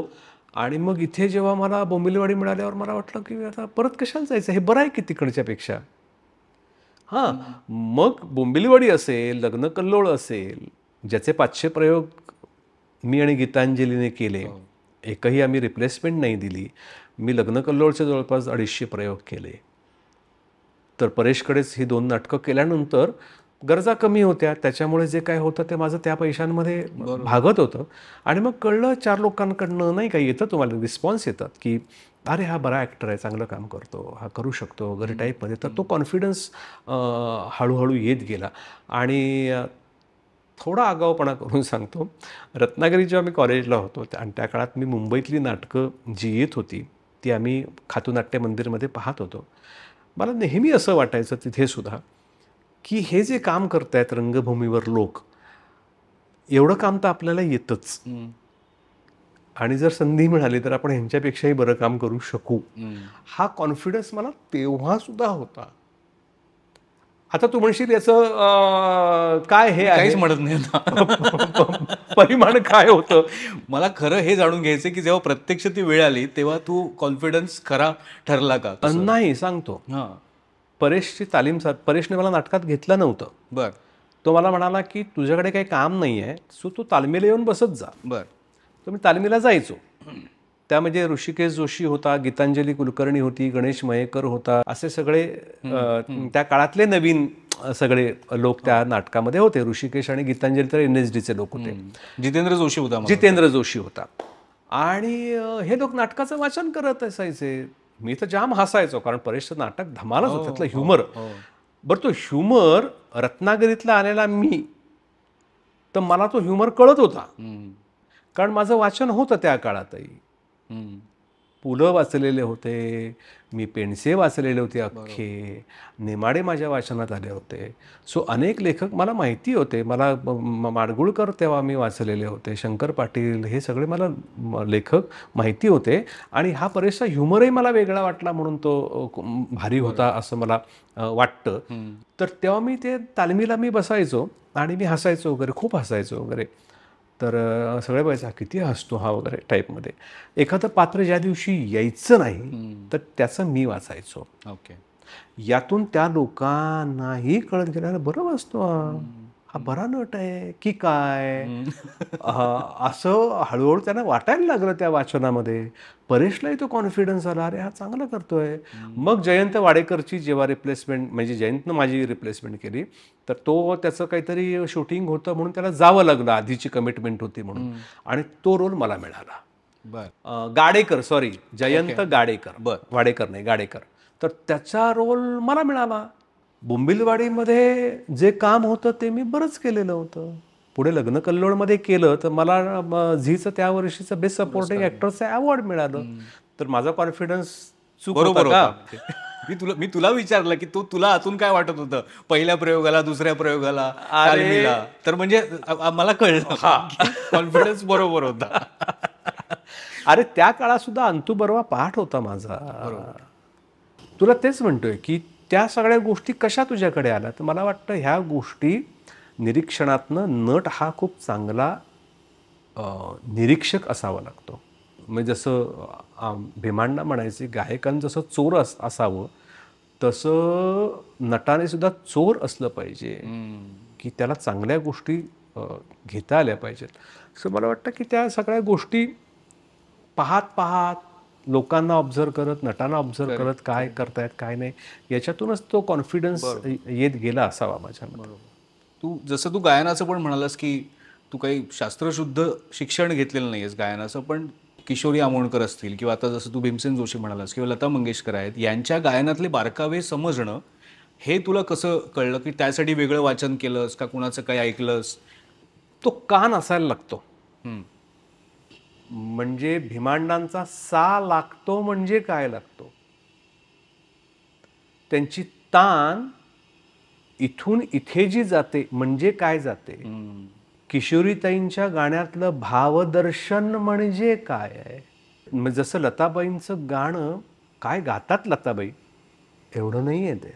आणि मग इथे जेव्हा मला बोंबिलवाडी मिळाल्यावर मला वाटलं की आता परत कशाला जायचं, हे बरं आहे की तिकडच्यापेक्षा. हां, मग बोंबिलवाडी असेल, लग्नकल्लोळ असेल, ज्याचे 500 प्रयोग मी आणि गीतांजलीने केले, एकही आम्ही रिप्लेसमेंट नाही दिली. मी लग्नकल्लोळचे जवळपास 250 प्रयोग केले. तर परेशकडेच ही 2 नाटकं केल्यानंतर गरजा कमी होत्या, त्याच्यामुळे जे काय होतं ते माझं त्या पैशांमध्ये भागत होतं. आणि मग कळलं 4 लोकांकडनं नाही काही येतं, तुम्हाला रिस्पॉन्स येतात की अरे हा बरा ॲक्टर आहे, चांगलं काम करतो, हा करू शकतो वगैरे टाईपमध्ये. तर तो कॉन्फिडन्स हळूहळू येत गेला. आणि थोडा आगाऊपणा करून सांगतो, रत्नागिरी जेव्हा मी कॉलेजला होतो आणि त्या काळात मी मुंबईतली नाटकं जी येत होती ती आम्ही खातू नाट्य मंदिरमध्ये पाहत होतो. मला नेहमी असं वाटायचं तिथे सुद्धा की हे जे काम करतायत रंगभूमीवर लोक, एवढं काम तर आपल्याला येतच, आणि जर संधी मिळाली तर आपण ह्यांच्यापेक्षाही बरं काम करू शकू. हा कॉन्फिडन्स मला तेव्हा सुद्धा होता. आता तू म्हणशील याचं काय हे आहे, काहीच म्हणत नाही आता. परिमाण काय होतं. मला खरं हे जाणून घ्यायचं की जेव्हा प्रत्यक्ष ती वेळ आली तेव्हा तू कॉन्फिडन्स खरा ठरला का? नाही, सांगतो. हां. परेशची तालीम, परेशने मला नाटकात घेतलं नव्हतं. बर तो मला म्हणाला की तुझ्याकडे काही काम नाही आहे, सो तू तालमीला येऊन बसत जा. बर तर मी तालमीला जायचो. त्यामध्ये ऋषिकेश जोशी होता, गीतांजली कुलकर्णी होती, गणेश मयेकर होता, असे सगळे त्या काळातले नवीन सगळे लोक त्या नाटकामध्ये होते. ऋषिकेश आणि गीतांजली तर NSDचे लोक होते. जितेंद्र जोशी होता. जितेंद्र जोशी होता. आणि हे लोक नाटकाचं वाचन करत असायचे. मी तर जाम हसायचो, कारण परेशचं नाटक धमालच होतं, त्यातलं ह्युमर. बरं, तो ह्युमर रत्नागिरीतला आलेला मी तर मला तो ह्युमर कळत होता, हम्म. कारण माझं वाचन होतं त्या काळातही. हम्म. पु ल वाचलेले होते, मी पेंडसे वाचलेले होते अख्खे, नेमाडे माझ्या वाचनात आले होते. सो अनेक लेखक मला माहिती होते. मला माडगुळकर तेव्हा मी वाचलेले होते, शंकर पाटील, हे सगळे मला लेखक माहिती होते. आणि हा बरेचसा ह्युमरही मला वेगळा वाटला म्हणून तो भारी होता असं मला वाटतं. तर तेव्हा मी ते तालमीला मी बसायचो आणि मी हसायचो वगैरे, खूप हसायचो वगैरे. तर सगळे बघायचं, किती हसतो हा वगैरे टाईपमध्ये. एखादं पात्र ज्या दिवशी यायचं नाही तर त्याचं मी वाचायचो. ओके. यातून त्या लोकांनाही कळत गेलं, "अरे बरं वाचतो हा बरा नट आहे की काय?" असं हळूहळू त्यांना वाटायला लागलं त्या वाचनामध्ये. परेशलाही तो कॉन्फिडन्स आला, अरे हा चांगलं करतोय. मग जयंत वाडेकरची जेव्हा रिप्लेसमेंट, म्हणजे जयंतनं माझी रिप्लेसमेंट केली, तर तो त्याचं काहीतरी शूटिंग होतं म्हणून त्याला जावं लागलं, आधीची कमिटमेंट होती म्हणून, आणि तो रोल मला मिळाला. बर. गाडेकर, सॉरी, जयंत गाडेकर, बर. वाडेकर नाही, गाडेकर. तर त्याचा रोल मला मिळाला. बोंबिलवाडीमध्ये जे काम होतं ते मी बरंच केलेलं होतं. पुढे लग्न कल्लोळमध्ये केलं तर मला झीचं त्या वर्षीचं बेस्ट सपोर्टिंग ॲक्टरचं अवॉर्ड मिळालं. तर माझा कॉन्फिडन्स चूक होता बरोबर का? होता. मी तुला विचारलं की तुला आतून काय वाटत होतं पहिल्या प्रयोगाला, दुसऱ्या प्रयोगाला, तालमीला, तर म्हणजे मला कळलं कॉन्फिडन्स बरोबर होता. अरे त्या काळात सुद्धा अंतू बर्वा पाठ होता माझा. तुला तेच म्हणतोय की त्या सगळ्या गोष्टी कशा तुझ्याकडे आल्या. तर मला वाटतं ह्या गोष्टी निरीक्षणातनं नट हा खूप चांगला निरीक्षक असावा लागतो. म्हणजे जसं भीमांना म्हणायचे, गायकांनी जसं चोर असावं तसं नटाने सुद्धा चोर असलं पाहिजे, की त्याला चांगल्या गोष्टी घेता आल्या पाहिजेत. सो मला वाटतं की त्या सगळ्या गोष्टी पाहत पाहत, लोकांना ऑब्झर्व करत, नटांना ऑब्झर्व करत, काय करतायत काय नाही, याच्यातूनच तो कॉन्फिडन्स येत गेला असावा माझ्यामध्ये. जसं तू गायनाचं पण म्हणालास की तू काही शास्त्रशुद्ध शिक्षण घेतलेलं नाही आहेस गायनाचं, पण किशोरी आमोणकर असतील किंवा आता जसं तू भीमसेन जोशी म्हणालास किंवा लता मंगेशकर आहेत, यांच्या गायनातले बारकावे समजणं हे तुला कसं कळलं? की त्यासाठी वेगळं वाचन केलंस का कुणाचं काही ऐकलंस? तो कान असायला लागतो. म्हणजे भीमांडांचा सा लागतो म्हणजे काय लागतो, त्यांची तान इथून इथे जी जाते म्हणजे काय जाते, किशोरीताईंच्या गाण्यातलं भावदर्शन म्हणजे काय आहे. मग जसं लताबाईंचं गाणं, काय गातात लताबाई एवढं नाही आहे ते.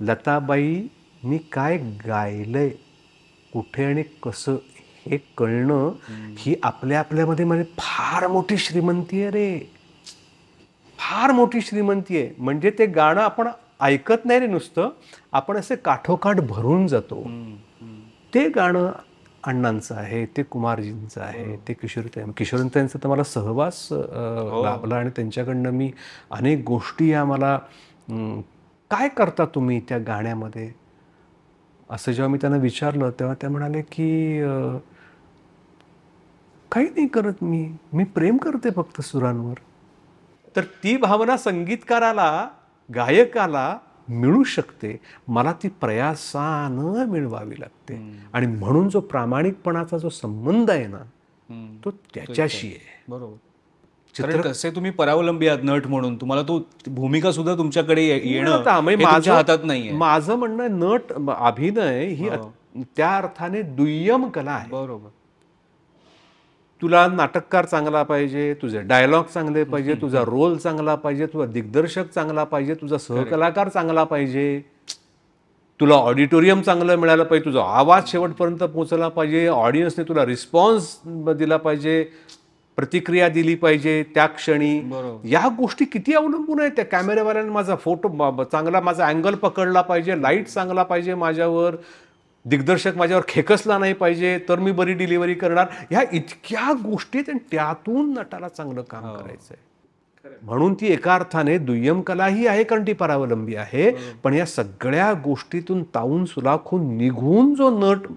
लताबाईंनी काय गायलंय, कुठे आणि कसं हे कळणं ही आपल्यामध्ये म्हणजे फार मोठी श्रीमंती आहे रे, फार मोठी श्रीमंती आहे. म्हणजे ते गाणं आपण ऐकत नाही रे नुसतं, आपण असे काठोकाठ भरून जातो. ते गाणं अण्णांचं आहे, ते कुमारजींचं आहे, ते किशोरीताईंचा तर मला सहवास लाभला आणि त्यांच्याकडनं मी अनेक गोष्टी या मला, काय करता तुम्ही त्या गाण्यामध्ये असं जेव्हा मी त्यांना विचारलं तेव्हा त्या म्हणाले की काही नाही करत, मी प्रेम करते फक्त सुरांवर. तर ती भावना संगीतकाराला, गायकाला मिळू शकते, मला ती प्रयासानं मिळवावी लागते. आणि म्हणून जो प्रामाणिकपणाचा जो संबंध आहे ना, तो त्याच्याशी आहे. बरोबर. कारण तसे तुम्ही परावलंबी आहात नट म्हणून, तुम्हाला तो भूमिका सुद्धा तुमच्याकडे येणं हे तुमच्या हातात नाहीये. माझं म्हणणं, नट अभिनय ही त्या अर्थाने दुय्यम कला आहे. बरोबर. तुला नाटककार चांगला पाहिजे, तुझे डायलॉग चांगले पाहिजे, तुझा रोल चांगला पाहिजे, तुझा दिग्दर्शक चांगला पाहिजे, तुझा सहकलाकार चांगला पाहिजे, तुला ऑडिटोरियम चांगलं मिळालं पाहिजे, तुझा आवाज शेवटपर्यंत पोहोचला पाहिजे, ऑडियन्सने तुला रिस्पॉन्स दिला पाहिजे, प्रतिक्रिया दिली पाहिजे त्या क्षणी. या गोष्टी किती अवलंबून आहेत. त्या कॅमेरावाल्याने माझा फोटो चांगला, माझा अँगल पकडला पाहिजे, लाईट चांगला पाहिजे माझ्यावर, दिग्दर्शक माझ्यावर खेकसला नाही पाहिजे, तर मी बरी डिलिव्हरी करणार. ह्या इतक्या गोष्टी आहेत आणि त्यातून नटाला चांगलं काम करायचं आहे. म्हणून ती एका अर्थाने दुय्यम कलाही आहे, कारण ती परावलंबी आहे. पण या सगळ्या गोष्टीतून तावून सुलाखून निघून जो नट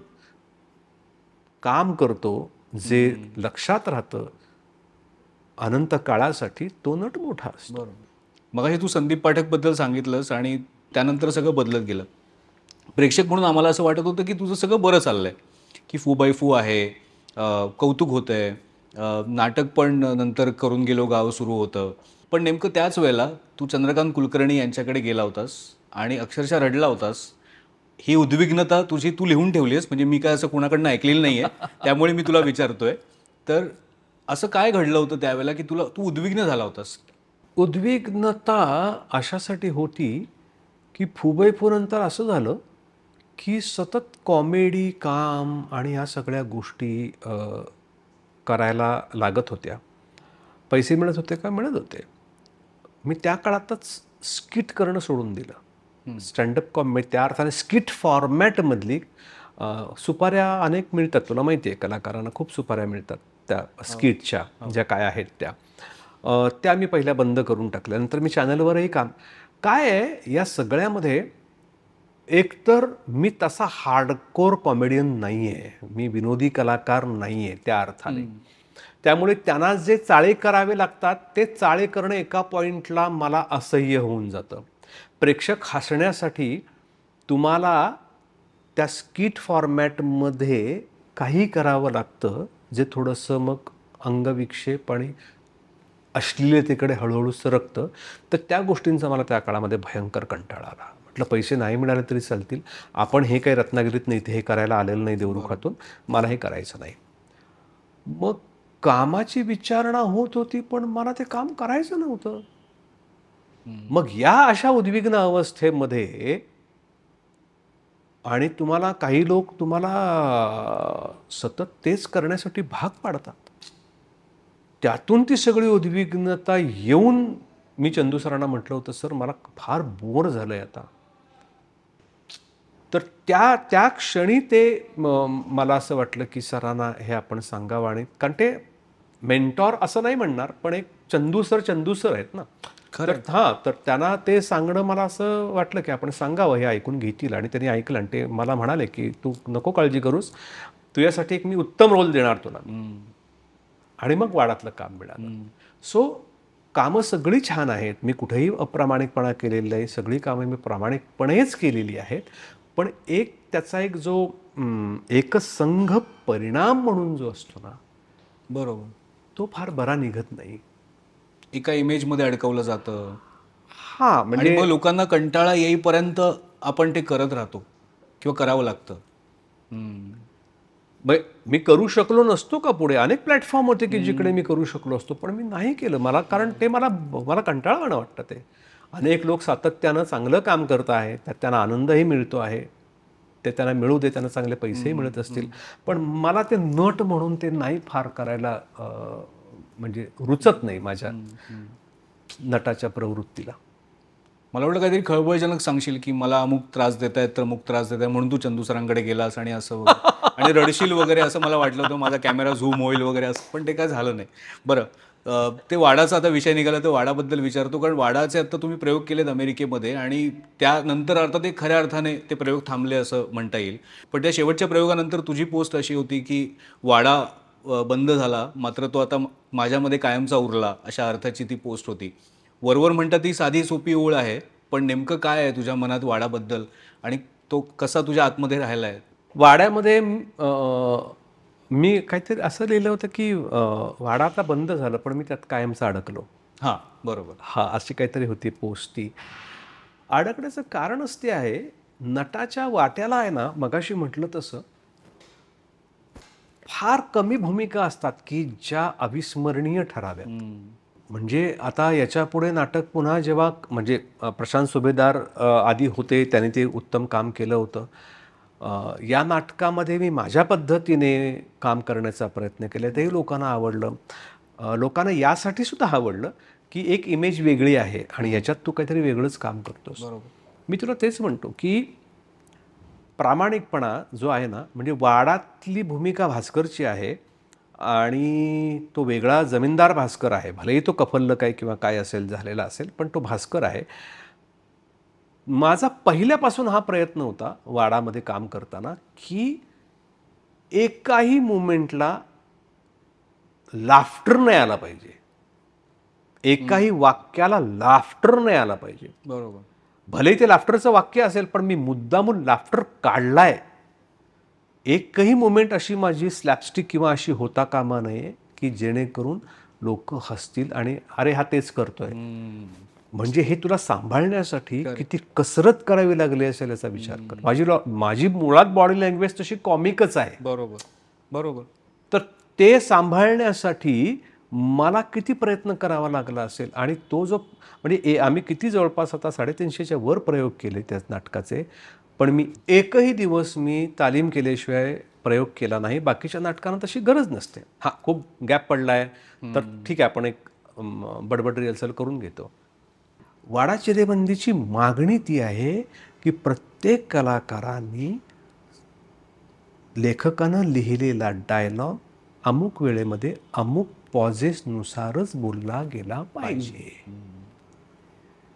काम करतो, जे लक्षात राहतं अनंत काळासाठी, तो नट मोठा असतो. मग हे तू संदीप पाठक बद्दल सांगितलंस आणि त्यानंतर सगळं बदलत गेलं. प्रेक्षक म्हणून आम्हाला असं वाटत होतं की तुझं सगळं बरं चाललंय, की फू बाय फू आहे, कौतुक होतं आहे, नाटक पण नंतर करून गेलो गाव सुरू होतं. पण नेमकं त्याच वेळेला तू चंद्रकांत कुलकर्णी यांच्याकडे गेला होतास आणि अक्षरशः रडला होतास. ही उद्विग्नता तुझी तू लिहून ठेवली आहेस, म्हणजे मी काय असं कोणाकडनं ऐकलेलं नाही आहे, त्यामुळे मी तुला विचारतोय. तर असं काय घडलं होतं त्यावेळेला की तू उद्विग्न झाला होतास? उद्विग्नता अशासाठी होती की फुबैपूनंतर असं झालं की सतत कॉमेडी काम आणि ह्या सगळ्या गोष्टी करायला लागत होत्या. पैसे मिळत होते का? मिळत होते. मी त्या काळातच स्किट करणं सोडून दिलं. स्टँडअप कॉमेडी त्या अर्थाने स्किट फॉर्मॅटमधली सुपाऱ्या अनेक मिळतात. तुला माहिती आहे कलाकारांना खूप सुपाऱ्या मिळतात त्या स्किटच्या ज्या काय आहेत त्या. त्या मी पहिल्या बंद करून टाकल्या. नंतर मी चॅनलवरही काम काय आहे या सगळ्यामध्ये एकतर मी तसा हार्डकोर कॉमेडियन नाही आहे. मी विनोदी कलाकार नाही आहे त्या अर्थाने. त्यामुळे त्यांना जे चाळे करावे लागतात ते चाळे करणं एका पॉईंटला मला असह्य होऊन जातं. प्रेक्षक हसण्यासाठी तुम्हाला त्या स्किट फॉर्मॅटमध्ये काही करावं लागतं जे थोडंसं मग अंगविक्षेप आणि अश्लीलतेकडे हळूहळू सरकतं. तर त्या गोष्टींचा मला त्या काळामध्ये भयंकर कंटाळा आला. म्हटलं पैसे नाही मिळाले तरी चालतील, आपण हे काही रत्नागिरीत नाही, हे करायला आलेलं नाही देवरुखातून, मला हे करायचं नाही. मग कामाची विचारणा होत होती पण मला ते काम करायचं नव्हतं. मग या अशा उद्विग्न अवस्थेमध्ये आणि तुम्हाला काही लोक तुम्हाला सतत तेच करण्यासाठी भाग पाडतात. त्यातून ती सगळी उद्विग्नता येऊन मी चंदू सरांना म्हटलं होतं, सर मला फार बोर झालंय आता. तर त्या त्या क्षणी ते मला असं वाटलं की सरांना हे आपण सांगावं. आणि कारण ते मेंटॉर असं नाही म्हणणार पण एक चंदू सर आहेत ना. तर हां, तर त्यांना ते सांगणं मला असं वाटलं की आपण सांगावं, हे ऐकून घेतील. आणि त्यांनी ऐकलं आणि ते मला म्हणाले की तू नको काळजी करूस, तुझ्यासाठी एक मी उत्तम रोल देणार तुला. आणि मग वाडातलं काम मिळालं. सो कामं सगळी छान आहेत, मी कुठेही अप्रामाणिकपणा केलेला नाही, सगळी कामं मी प्रामाणिकपणेच केलेली आहेत. पण एक त्याचा एक जो एकसंघ परिणाम म्हणून जो असतो ना, बरोबर. तो फार बरा निघत नाही. एका इमेजमध्ये अडकवलं जातं हां, आणि म्हणजे मग लोकांना कंटाळा येईपर्यंत आपण ते करत राहतो किंवा करावं लागतं. मी करू शकलो नसतो का पुढे? अनेक प्लॅटफॉर्म होते की जिकडे मी करू शकलो असतो, पण मी नाही केलं. मला कारण ते मला कंटाळवाणं वाटतं ते. अनेक लोक सातत्यानं चांगलं काम करत आहेत, त्यात त्यांना आनंदही मिळतो आहे, ते त्यांना मिळू दे, त्यांना चांगले पैसेही मिळत असतील. पण मला ते नट म्हणून ते नाही फार करायला म्हणजे रुचत नाही माझ्या नटाच्या प्रवृत्तीला. मला वाटलं काहीतरी खळबळजनक सांगशील की मला अमुक त्रास देत आहेत तर अमुक त्रास देत आहे म्हणून तू चंदू सरांकडे गेलास आणि असं वगैरे आणि रडशील वगैरे असं मला वाटलं होतं, माझा कॅमेरा झूम होईल वगैरे असं, पण ते काय झालं नाही. बरं, ते वाडाचा आता विषय निघाला तर वाडाबद्दल विचारतो, कारण वाडाचे आता तुम्ही प्रयोग केलेत अमेरिकेमध्ये आणि त्यानंतर अर्थात ते खऱ्या अर्थाने ते प्रयोग थांबले असं म्हणता येईल. पण त्या शेवटच्या प्रयोगानंतर तुझी पोस्ट अशी होती की वाडा बंद झाला मात्र तो आता माझ्यामध्ये कायमचा उरला, अशा अर्थाची ती पोस्ट होती. वरवर म्हणतात ती साधी सोपी ओळ आहे, पण नेमकं काय आहे तुझ्या मनात वाडाबद्दल आणि तो कसा तुझ्या आतमध्ये राहिला आहे? वाड्यामध्ये मी काहीतरी असं लिहिलं होतं की वाडा आता बंद झालं पण मी त्यात कायमचं अडकलो. हां, बरोबर. हा, अशी काहीतरी होती पोस्ट ती. अडकण्याचं कारणच ते आहे, नटाच्या वाट्याला आहे ना, मगाशी म्हटलं तसं फार कमी भूमिका असतात की ज्या अविस्मरणीय ठराव्यात. म्हणजे आता याच्यापुढे नाटक पुन्हा जेव्हा म्हणजे प्रशांत सुभेदार आधी होते, त्याने ते उत्तम काम केलं होतं. या नाटकामध्ये मी माझ्या पद्धतीने काम करण्याचा प्रयत्न केला, तेही लोकांना आवडलं. लोकांना यासाठी सुद्धा आवडलं की एक इमेज वेगळी आहे आणि याच्यात तू काहीतरी वेगळंच काम करतोस. बरोबर. मी तुला तेच म्हणतो की प्रामाणिकपणा जो आहे ना, म्हणजे वाडातली भूमिका भास्करची आहे आणि तो वेगळा जमीनदार भास्कर आहे. भलेही तो कफल्ल काय किंवा काय असेल झालेला असेल, पण तो भास्कर आहे. माझा पहिल्यापासून हा प्रयत्न होता वाडामध्ये काम करताना की एकाही मुमेंटला लाफ्टर नाही आला पाहिजे, एकाही वाक्याला लाफ्टर नाही आला पाहिजे. बरोबर. भले ते लाफ्टरचं वाक्य असेल पण मी मुद्दामून लाफ्टर काढलाय एकही मोमेंट अशी माझी स्लॅपस्टिक किंवा अशी होता कामा नये की जेणेकरून लोक हसतील आणि अरे हा तेच करतोय. म्हणजे हे तुला सांभाळण्यासाठी किती कसरत करावी लागली असेल याचा विचार कर. माझी मुळात बॉडी लँग्वेज तशी कॉमिकच आहे. बरोबर बरोबर. तर ते सांभाळण्यासाठी मला किती प्रयत्न करावा लागला असेल. आणि तो जो म्हणजे आम्ही किती जवळपास आता 350च्या वर प्रयोग केले त्या नाटकाचे, पण मी एकही दिवस मी तालीम केल्याशिवाय प्रयोग केला नाही. बाकीच्या नाटकांना तशी गरज नसते. हा खूप गॅप पडलाय तर ठीक आहे, आपण एक बडबड रिहर्सल करून घेतो. वाडा चिरेबंदीची मागणी ती आहे की प्रत्येक कलाकारांनी लेखकानं लिहिलेला डायलॉग अमुक वेळेमध्ये अमुक पॉझेसनुसारच बोलला गेला पाहिजे.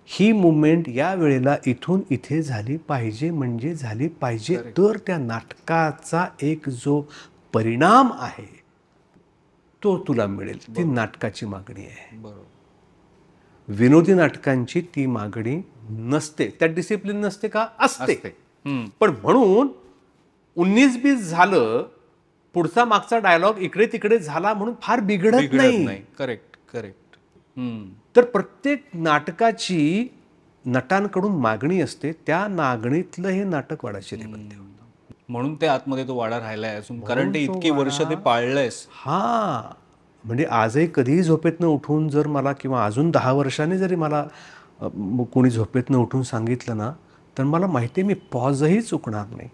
ही मुवमेंट या वेळेला इथून इथे झाली पाहिजे म्हणजे झाली पाहिजे. तर त्या नाटकाचा एक जो परिणाम आहे तो तुला मिळेल. ती नाटकाची मागणी आहे. बरोबर. विनोदी नाटकांची ती मागणी नसते. त्यात डिसिप्लिन नसते का? असते. पण म्हणून 19-20 झालं, पुढचा मागचा डायलॉग इकडे तिकडे झाला म्हणून फार बिघडत नाही. Correct correct. तर प्रत्येक नाटकाची नटांकडून मागणी असते. त्या मागणीतलं हे नाटक वाडा चिरेबंदी होतं. म्हणून ते आतमध्ये तो वाडा राहिलाय असून, कारण ते इतकी वर्ष ते पाळलंयस. हा म्हणजे आजही कधीही झोपेतनं उठून जर मला किंवा अजून 10 वर्षांनी जरी मला कोणी झोपेतनं उठून सांगितलं ना, तर मला माहिती आहे मी पॉजही चुकणार नाही.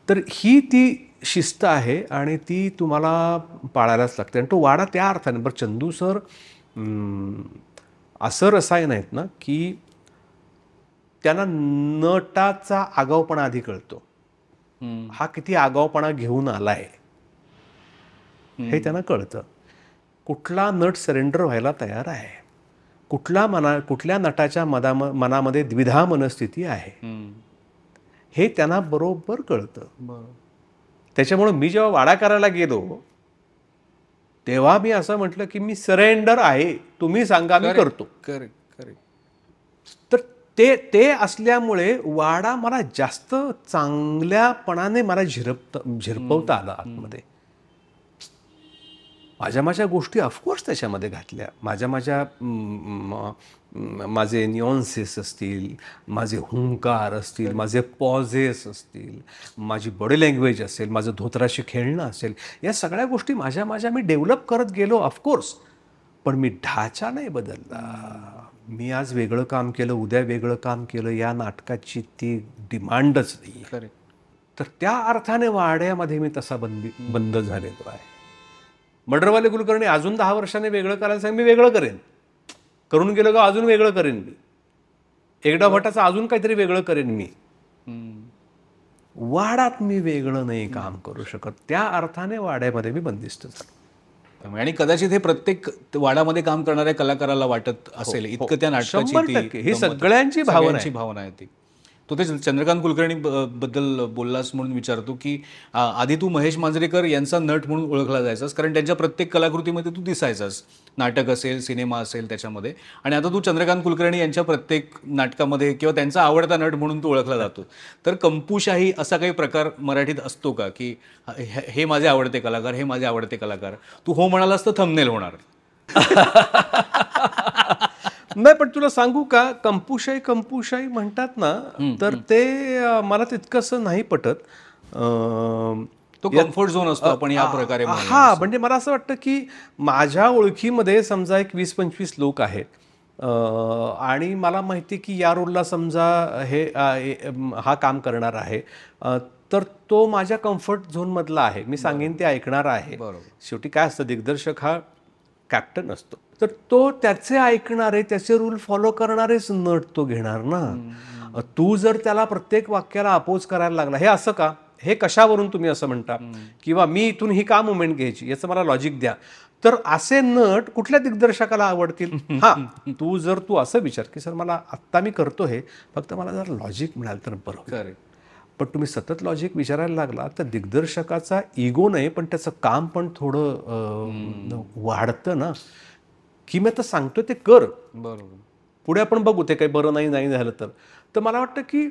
तर ही ती शिस्त आहे आणि ती तुम्हाला पाळायलाच लागते. आणि तो वाडा त्या अर्थाने, बरं चंदू सर असं रसायन आहेत ना की त्यांना नटाचा आगाऊपणा आधी कळतो. हा किती आगाऊपणा घेऊन आलाय हे त्यांना कळतं. कुठला नट सरेंडर व्हायला तयार आहे, कुठल्या नटाच्या मनामध्ये द्विधा मनस्थिती आहे हे त्यांना बरोबर कळतं. त्याच्यामुळे मी जेव्हा वाडा करायला गेलो तेव्हा मी असं म्हटलं की मी सरेंडर आहे, तुम्ही सांगा मी करतो. Correct correct. तर ते असल्यामुळे वाडा मला जास्त चांगल्यापणाने मला झिरपवता आला आतमध्ये. माझ्या गोष्टी ऑफकोर्स त्याच्यामध्ये घातल्या. माझे न्युअन्सेस असतील, माझे हुंकार असतील, माझे पॉझेस असतील, माझी बॉडी लँग्वेज असेल, माझं धोत्राशी खेळणं असेल, या सगळ्या गोष्टी मी डेव्हलप करत गेलो ऑफकोर्स. पण मी ढाचा नाही बदलला. मी आज वेगळं काम केलं, उद्या वेगळं काम केलं, या नाटकाची ती डिमांडच नाही. करेक्ट. तर त्या अर्थाने वाड्यामध्ये मी तसा बंद झालेलो आहे. मर्डरवाले कुलकर्णी अजून 10 वर्षांनी वेगळं करायला सांग, मी वेगळं करेन. करून गेलो का अजून वेगळं करेन मी. एकदा भटाचं अजून काहीतरी वेगळं करेन मी. वाड्यात मी वेगळं नाही काम करू शकत. त्या अर्थाने वाड्यामध्ये मी बंदिस्त झालो. आणि कदाचित हे प्रत्येक वाड्यामध्ये काम करणाऱ्या कलाकाराला वाटत असेल, इतकं त्या नाटकाची 100% ही सगळ्यांची भावना आहे ती. तो ते चंद्रकांत कुलकर्णी बद्दल बोललास म्हणून विचारतो की आधी तू महेश मांजरेकर यांचा नट म्हणून ओळखला जायचास, कारण त्यांच्या प्रत्येक कलाकृतीमध्ये तू दिसायचास, नाटक असेल, सिनेमा असेल त्याच्यामध्ये. आणि आता तू चंद्रकांत कुलकर्णी यांच्या प्रत्येक नाटकामध्ये किंवा त्यांचा आवडता नट म्हणून तू ओळखला जातो. तर कंपूशाही असा काही प्रकार मराठीत असतो का की हे माझे आवडते कलाकार, हे माझे आवडते कलाकार, तू हो म्हणालास तर थंबनेल होणार? नाही, पण तुला सांगू का, कंपूशाही म्हणतात ना, तर ते मला तितकंसं नाही पटत. तो कम्फर्ट झोन असतो आपण या प्रकारे. हा, म्हणजे मला असं वाटतं की माझ्या ओळखीमध्ये समजा एक 20-25 लोक आहेत आणि मला माहिती की या रोलला समजा हा काम करणार आहे, तर तो माझ्या कम्फर्ट झोनमधला आहे. मी सांगेन ते ऐकणार आहे. शेवटी काय असतं, दिग्दर्शक हा कॅप्टन असतो, तर तो त्याचे ऐकणारे, त्याचे रूल फॉलो करणारेच नट तो घेणार ना. तू जर त्याला प्रत्येक वाक्याला अपोज करायला लागला, हे असं का, हे कशावरून तुम्ही असं म्हणता, किंवा मी इथून ही का मुवमेंट घ्यायची, याचं मला लॉजिक द्या, तर असे नट कुठल्या दिग्दर्शकाला आवडतील? हा, तू असं विचार की सर मला आत्ता मी करतो हे, फक्त मला जर लॉजिक मिळालं तर बरोबर. पण तुम्ही सतत लॉजिक विचारायला लागला तर दिग्दर्शकाचा इगो नाही, पण त्याचं काम पण थोडं वाढतं ना, की मी आता सांगतोय ते कर. बरोबर. पुढे आपण बघू ते काही बरं नाही झालं तर मला वाटतं की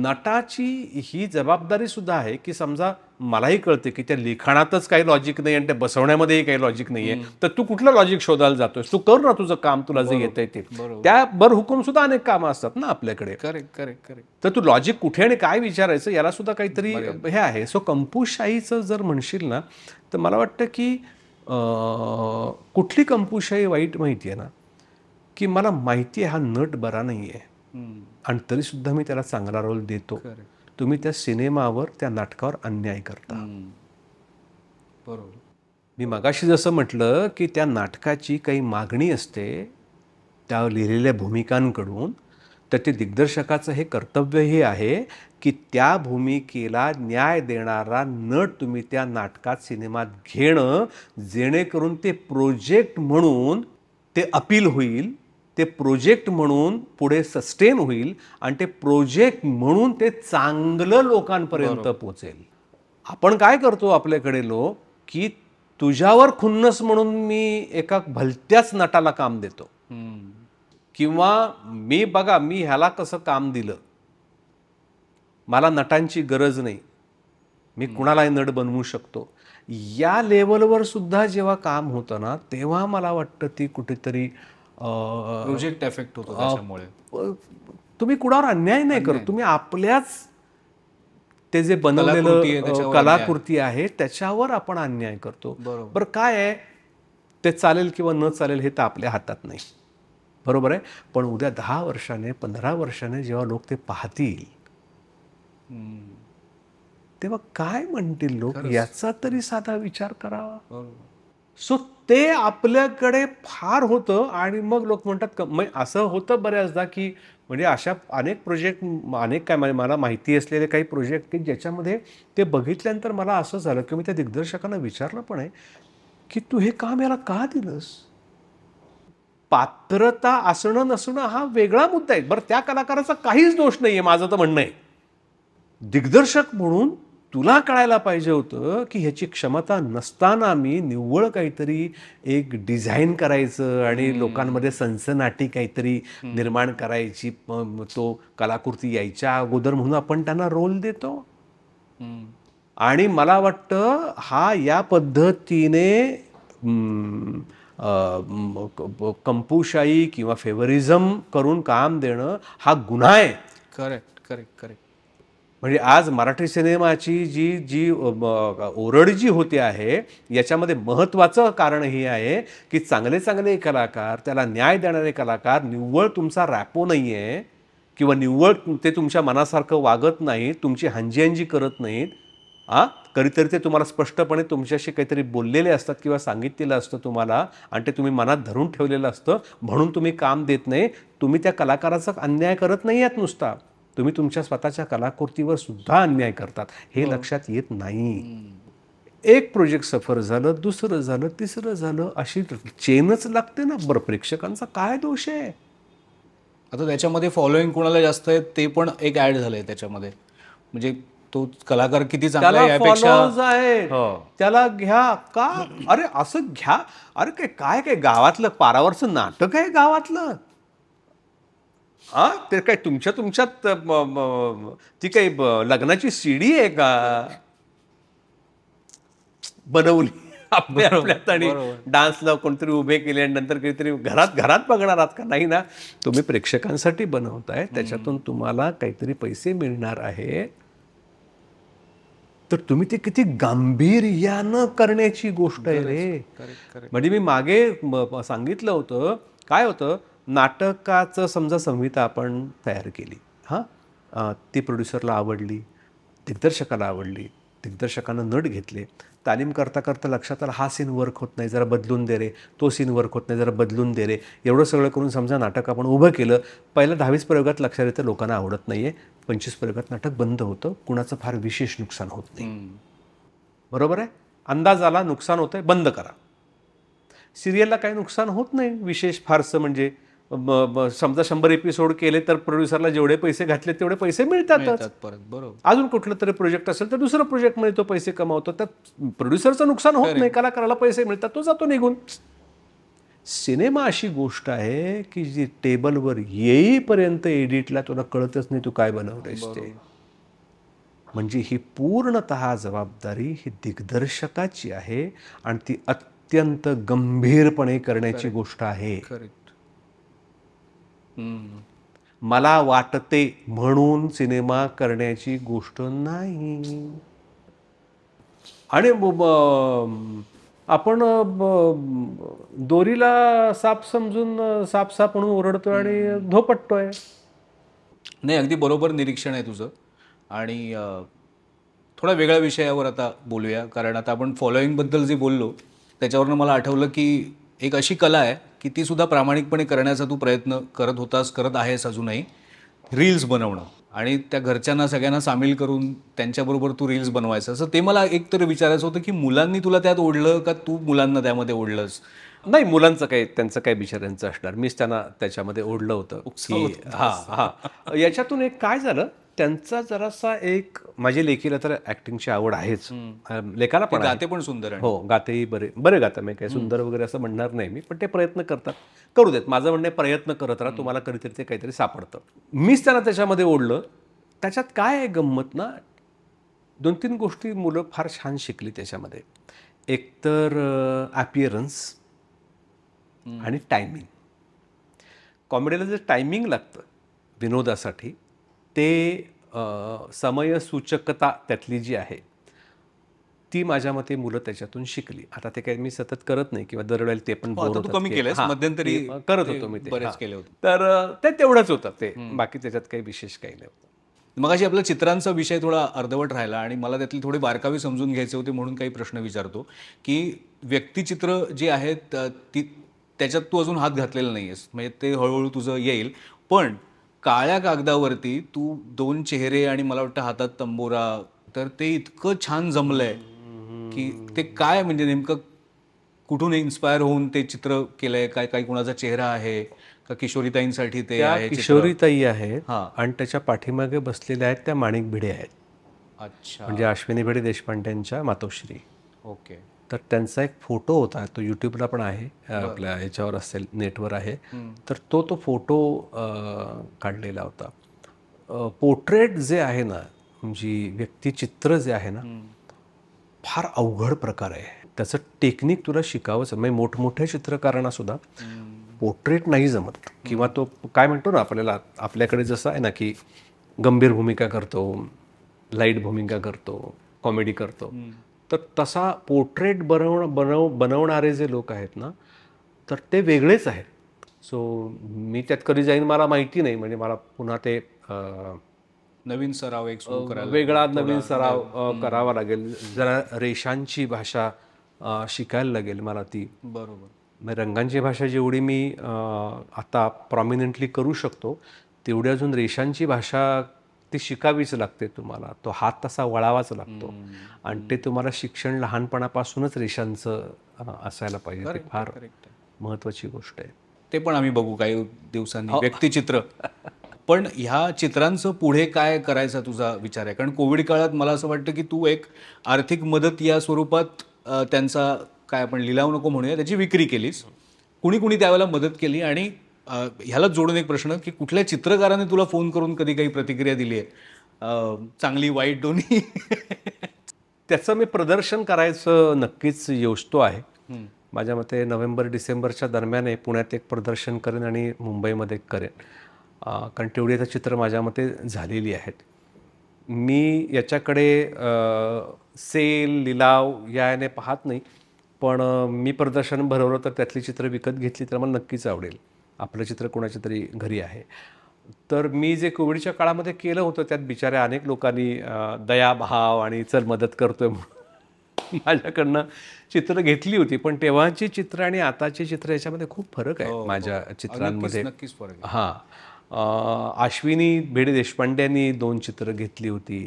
नटाची ही जबाबदारी सुद्धा आहे की समजा मलाही कळते की त्या लिखाणातच काही लॉजिक नाही आणि त्या बसवण्यामध्येही काही लॉजिक नाही आहे, तर तू कुठलं लॉजिक शोधायला जातोस? तू कर ना तुझं काम, तुला जे येतंय ते. त्या हुकूम सुद्धा अनेक कामं असतात ना आपल्याकडे. करेक्ट. तर तू लॉजिक कुठे आणि काय विचारायचं याला सुद्धा काहीतरी हे आहे. सो कंपूशाहीचं जर म्हणशील ना तर मला वाटतं की कुठली कंपूशाही वाईट माहिती आहे ना, की मला माहिती आहे हा नट बरा नाही आहे आणि तरीसुद्धा मी त्याला चांगला रोल देतो. तुम्ही त्या सिनेमावर, त्या नाटकावर अन्याय करता. बरोबर. मी मगाशी जसं म्हटलं की त्या नाटकाची काही मागणी असते त्या लिहिलेल्या भूमिकांकडून, तर ते दिग्दर्शकाचं हे कर्तव्यही आहे की त्या भूमिकेला न्याय देणारा नट तुम्ही त्या नाटकात, सिनेमात घेणं, जेणेकरून ते प्रोजेक्ट म्हणून ते अपील होईल, ते प्रोजेक्ट म्हणून पुढे सस्टेन होईल आणि ते प्रोजेक्ट म्हणून ते चांगलं लोकांपर्यंत पोचेल. आपण काय करतो आपल्याकडे लोक की तुझ्यावर खुन्नस म्हणून मी एका भलत्याच नटाला काम देतो, किंवा मी ह्याला कसं काम दिलं, मला नटांची गरज नाही, मी कुणालाही नट बनवू शकतो. या लेवलवर सुद्धा जेव्हा काम होतं ना तेव्हा मला वाटतं ती कुठेतरी प्रोजेक्ट इफेक्ट होतो त्याच्यामुळे. तुम्ही कुणावर अन्याय नाही करत, तुम्ही आपल्याच ते जे बनवलेलं कलाकृती आहे त्याच्यावर आपण अन्याय करतो. बरं काय आहे, ते चालेल किंवा न चालेल हे तर आपल्या हातात नाही, बरोबर आहे. पण उद्या 10 वर्षाने 15 वर्षाने जेव्हा लोक ते पाहतील तेव्हा काय म्हणतील लोक, याचा तरी साधा विचार करावा. सो ते आपल्याकडे फार होतं आणि मग लोक म्हणतात असं होतं बऱ्याचदा की म्हणजे अशा अनेक प्रोजेक्ट, अनेक काय मला माहिती असलेले काही प्रोजेक्ट की ज्याच्यामध्ये ते बघितल्यानंतर मला असं झालं की मी त्या दिग्दर्शकांना विचारलं पण आहे की तू हे काम याला का दिलंस. पात्रता असणं नसणं हा वेगळा मुद्दा आहे. बरं, त्या कलाकाराचा काहीच दोष नाही आहे माझं तर म्हणणं आहे. दिग्दर्शक म्हणून तुला कळायला पाहिजे होतं की ह्याची क्षमता नसताना मी निव्वळ काहीतरी एक डिझाईन करायचं आणि लोकांमध्ये सनसनाटी काहीतरी निर्माण करायची, तो कलाकृती यायच्या अगोदर म्हणून आपण त्यांना रोल देतो. आणि मला वाटतं हा या पद्धतीने कंपूशाही किंवा फेवरिझम करून काम देणं हा गुन्हा आहे. करेक्ट. म्हणजे आज मराठी सिनेमाची जी ओरड जी होते आहे याच्यामध्ये महत्त्वाचं कारण हे आहे की चांगले कलाकार, त्याला न्याय देणारे कलाकार निव्वळ तुमचा रॅपो नाही आहे किंवा निव्वळ ते तुमच्या मनासारखं वागत नाहीत, तुमची हंजी करत नाहीत. कधीतरी ते तुम्हाला स्पष्टपणे तुमच्याशी काहीतरी बोललेले असतात किंवा सांगितलेलं असतं तुम्हाला आणि ते तुम्ही मनात धरून ठेवलेलं असतं म्हणून तुम्ही काम देत नाही. तुम्ही त्या कलाकाराचा अन्याय करत नाही आहात नुसता, तुम्ही तुमच्या स्वतःच्या कलाकृतीवर सुद्धा अन्याय करतात, हे लक्षात येत नाही. एक प्रोजेक्ट सफर झालं, दुसरं झालं, तिसरं झालं, अशी चेनच लागते ना. बरं, प्रेक्षकांचा काय दोष आहे. आता त्याच्यामध्ये फॉलोईंग कोणाला जास्त आहे ते पण एक ऍड झालंय त्याच्यामध्ये. म्हणजे तो कलाकार किती चांगला आहे यापेक्षा आहे त्याला घ्या का. अरे असं घ्या, अरे काय गावातलं पारावरचं नाटक आहे गावातलं. ते काय तुमच्यात ती काही लग्नाची सीडी आहे का बनवली आपल्यात आणि डान्सला कोणतरी उभे केले आणि नंतर काहीतरी घरात बघणार आहात का. नाही ना, तुम्ही प्रेक्षकांसाठी बनवताय, त्याच्यातून तुम्हाला काहीतरी पैसे मिळणार आहेत, तर तुम्ही ते किती गांभीर्यानं करण्याची गोष्ट आहे रे. म्हणजे मी मागे सांगितलं होतं, काय होतं, नाटकाचं समजा संहिता आपण तयार केली, ती प्रोड्युसरला आवडली, दिग्दर्शकाला आवडली, दिग्दर्शकानं नट घेतले, तालीम करता लक्षात आलं हा सीन वर्क होत नाही, जरा बदलून दे रे, तो सीन वर्क होत नाही, जरा बदलून दे रे, एवढं सगळं करून समजा नाटक आपण उभं केलं. पहिल्या 10-20 प्रयोगात लक्षात येतं लोकांना आवडत नाही आहे, 25 प्रयोगात नाटक बंद होतं, कुणाचं फार विशेष नुकसान होत नाही. बरोबर आहे, अंदाज आला नुकसान होतंय, बंद करा. सिरियलला काही नुकसान होत नाही विशेष फारसं, म्हणजे समजा 100 एपिसोड केले तर प्रोड्युसरला जेवढे पैसे घातले तेवढे पैसे मिळतातच. बरोबर, अजून कुठलं तरी प्रोजेक्ट असेल तर दुसरं प्रोजेक्टमध्ये तो पैसे कमावतो, तर प्रोड्युसरचं नुकसान होत नाही, कलाकाराला पैसे मिळतात, तो जातो निघून. सिनेमा अशी गोष्ट आहे की जी टेबलवर येईपर्यंत एडिटला तुला कळतच नाही तू काय बनवलंयस ते. म्हणजे ही पूर्णतः जबाबदारी ही दिग्दर्शकाची आहे आणि ती अत्यंत गंभीरपणे करण्याची गोष्ट आहे. करेक्ट. मला वाटते म्हणून सिनेमा करण्याची गोष्ट नाही. आणि आपण दोरीला साप समजून साप साप म्हणून ओरडतोय आणि धोपटतोय. नाही, अगदी बरोबर निरीक्षण आहे तुझं. आणि थोडा वेगळ्या विषयावर आता बोलूया, कारण आता आपण फॉलोईंगबद्दल जे बोललो त्याच्यावरनं मला आठवलं की एक अशी कला आहे की ती सुद्धा प्रामाणिकपणे करण्याचा तू प्रयत्न करत होतास, करत आहेस अजूनही. रील्स बनवणं आणि त्या घरच्यांना सगळ्यांना सामील करून त्यांच्याबरोबर तू रील्स बनवायचं. असं ते मला एकतर विचारायचं होतं की मुलांनी तुला त्यात ओढलं का तू मुलांना त्यामध्ये ओढलंस? नाही, मुलांचं काही त्यांचं काही बिचाऱ्यांचं असणार. मीच त्यांना त्याच्यामध्ये ओढलं होतं की हां. याच्यातून एक काय झालं, त्यांचा जरासा एक, माझ्या लेकीला तर ॲक्टिंगची आवड आहेच, लेखाला पण आहे. गाते पण सुंदर आहे. हो, गातेही बरे गातात. मी काही सुंदर वगैरे असं म्हणणार नाही मी, पण ते प्रयत्न करतात. करू देत, माझं म्हणणं आहे प्रयत्न करत राहा, तुम्हाला कधीतरी ते काहीतरी सापडतं. मीच त्यांना त्याच्यामध्ये ओढलं. त्याच्यात काय आहे गंमत ना, 2-3 गोष्टी मुलं फार छान शिकली त्याच्यामध्ये. एकतर ॲपिअरन्स आणि टायमिंग. कॉमेडीला जे टायमिंग लागतं विनोदासाठी, ते समयसूचकता त्यातली जी आहे ती माझ्या मते मुलं त्याच्यातून शिकली. आता ते काही मी सतत करत नाही किंवा दरवेळेला ते पण बोर आता तू होतात कमी की केलंयस, हां, मध्यंतरी ते करत होतो मी ते. बरेच हां. केले होते. तर ते तेवढंच होतं ते. बाकी त्याच्यात काही विशेष काही नव्हतं. मगाशी आपला चित्रांचा विषय थोडा अर्धवट राहिला आणि मला त्यातली थोडी बारकावे समजून घ्यायचे होते, म्हणून काही प्रश्न विचारतो की व्यक्तिचित्र जे आहेत ती त्याच्यात तू अजून हात घातलेला नाही आहेस, म्हणजे ते हळूहळू तुझं येईल. पण काळ्या कागदावरती तू 2 चेहरे आणि मला वाटतं हातात तंबोरा, तर ते इतकं छान जमलंय की ते काय, म्हणजे नेमकं कुठून इन्स्पायर होऊन ते चित्र केलंय? काय काही कुणाचा चेहरा आहे का किशोरीताईंसाठी ते त्या आहे चित्र? किशोरीताई आहेत हां. आणि त्याच्या पाठीमागे बसलेल्या आहेत त्या माणिक भिडे आहेत, अच्छा. म्हणजे अश्विनी भिडे देशपांडेंच्या मातोश्री. ओके. तर त्यांचा एक फोटो होता, तो यूट्यूबला पण आहे, आपल्या ह्याच्यावर असेल, नेटवर आहे. तर तो फोटो काढलेला होता. पोर्ट्रेट जे आहे ना, म्हणजे व्यक्तिचित्र जे आहे ना, फार अवघड प्रकार आहे. त्याचं टेक्निक तुला शिकावंच, म्हणजे मोठमोठ्या चित्रकारांना सुद्धा पोर्ट्रेट नाही जमत. किंवा तो काय म्हणतो ना, आपल्याकडे जसं आहे ना की गंभीर भूमिका करतो, लाईट भूमिका करतो, कॉमेडी करतो, तर तसा पोर्ट्रेट बनवणारे जे लोक आहेत ना, तर ते वेगळेच आहेत. सो मी त्यात कधी जाईन मला माहिती नाही, म्हणजे मला पुन्हा ते नवीन सराव एक सुरू करायला वेगळा नवीन सराव करावा लागेल. जरा रेषांची भाषा शिकायला लागेल मला ती. बरोबर. म्हणजे रंगांची भाषा जेवढी मी आता प्रॉमिनंटली करू शकतो, तेवढी अजून रेषांची भाषा ती शिकावीच लागते तुम्हाला. तो हात तसा वळावाच लागतो आणि ते तुम्हाला शिक्षण लहानपणापासूनच रेषांचं असायला पाहिजे. ते फार महत्त्वाची गोष्ट आहे. ते पण आम्ही बघू काही दिवसांनी व्यक्तिचित्र. पण ह्या चित्रांचं पुढे काय करायचा तुझा विचार आहे? कारण कोविड काळात मला असं वाटतं की तू एक आर्थिक मदत या स्वरूपात त्यांचा काय आपण लिलाव नको म्हणूया, त्याची विक्री केलीस. कुणी कुणी त्यावेळेला मदत केली? आणि ह्यालाच जोडून एक प्रश्न की कुठल्या चित्रकाराने तुला फोन करून कधी काही प्रतिक्रिया दिली आहे, चांगली वाईट दोन्ही? त्याचं मी प्रदर्शन करायचं नक्कीच योजतो आहे. माझ्या मते नोव्हेंबर-डिसेंबरच्या दरम्यान पुण्यात एक प्रदर्शन करेन आणि मुंबईमध्ये करेन, कारण तेवढी आता चित्र माझ्या मते झालेली आहेत. मी याच्याकडे सेल, लिलाव याने पाहत नाही, पण मी प्रदर्शन भरवलं तर त्यातली चित्र विकत घेतली तर मला नक्कीच आवडेल. आपलं चित्र कोणाच्या तरी घरी आहे. तर मी जे कोविडच्या काळामध्ये केलं होतं त्यात बिचाऱ्या अनेक लोकांनी दयाभाव आणि चल मदत करतोय म्हणून माझ्याकडनं चित्र घेतली होती. पण तेव्हाची चित्र आणि आताची चित्र याच्यामध्ये खूप फरक आहे माझ्या चित्रांमध्ये. नक्कीच फरक आहे. हां. अश्विनी भिडे देशपांड्यांनी 2 चित्र घेतली होती.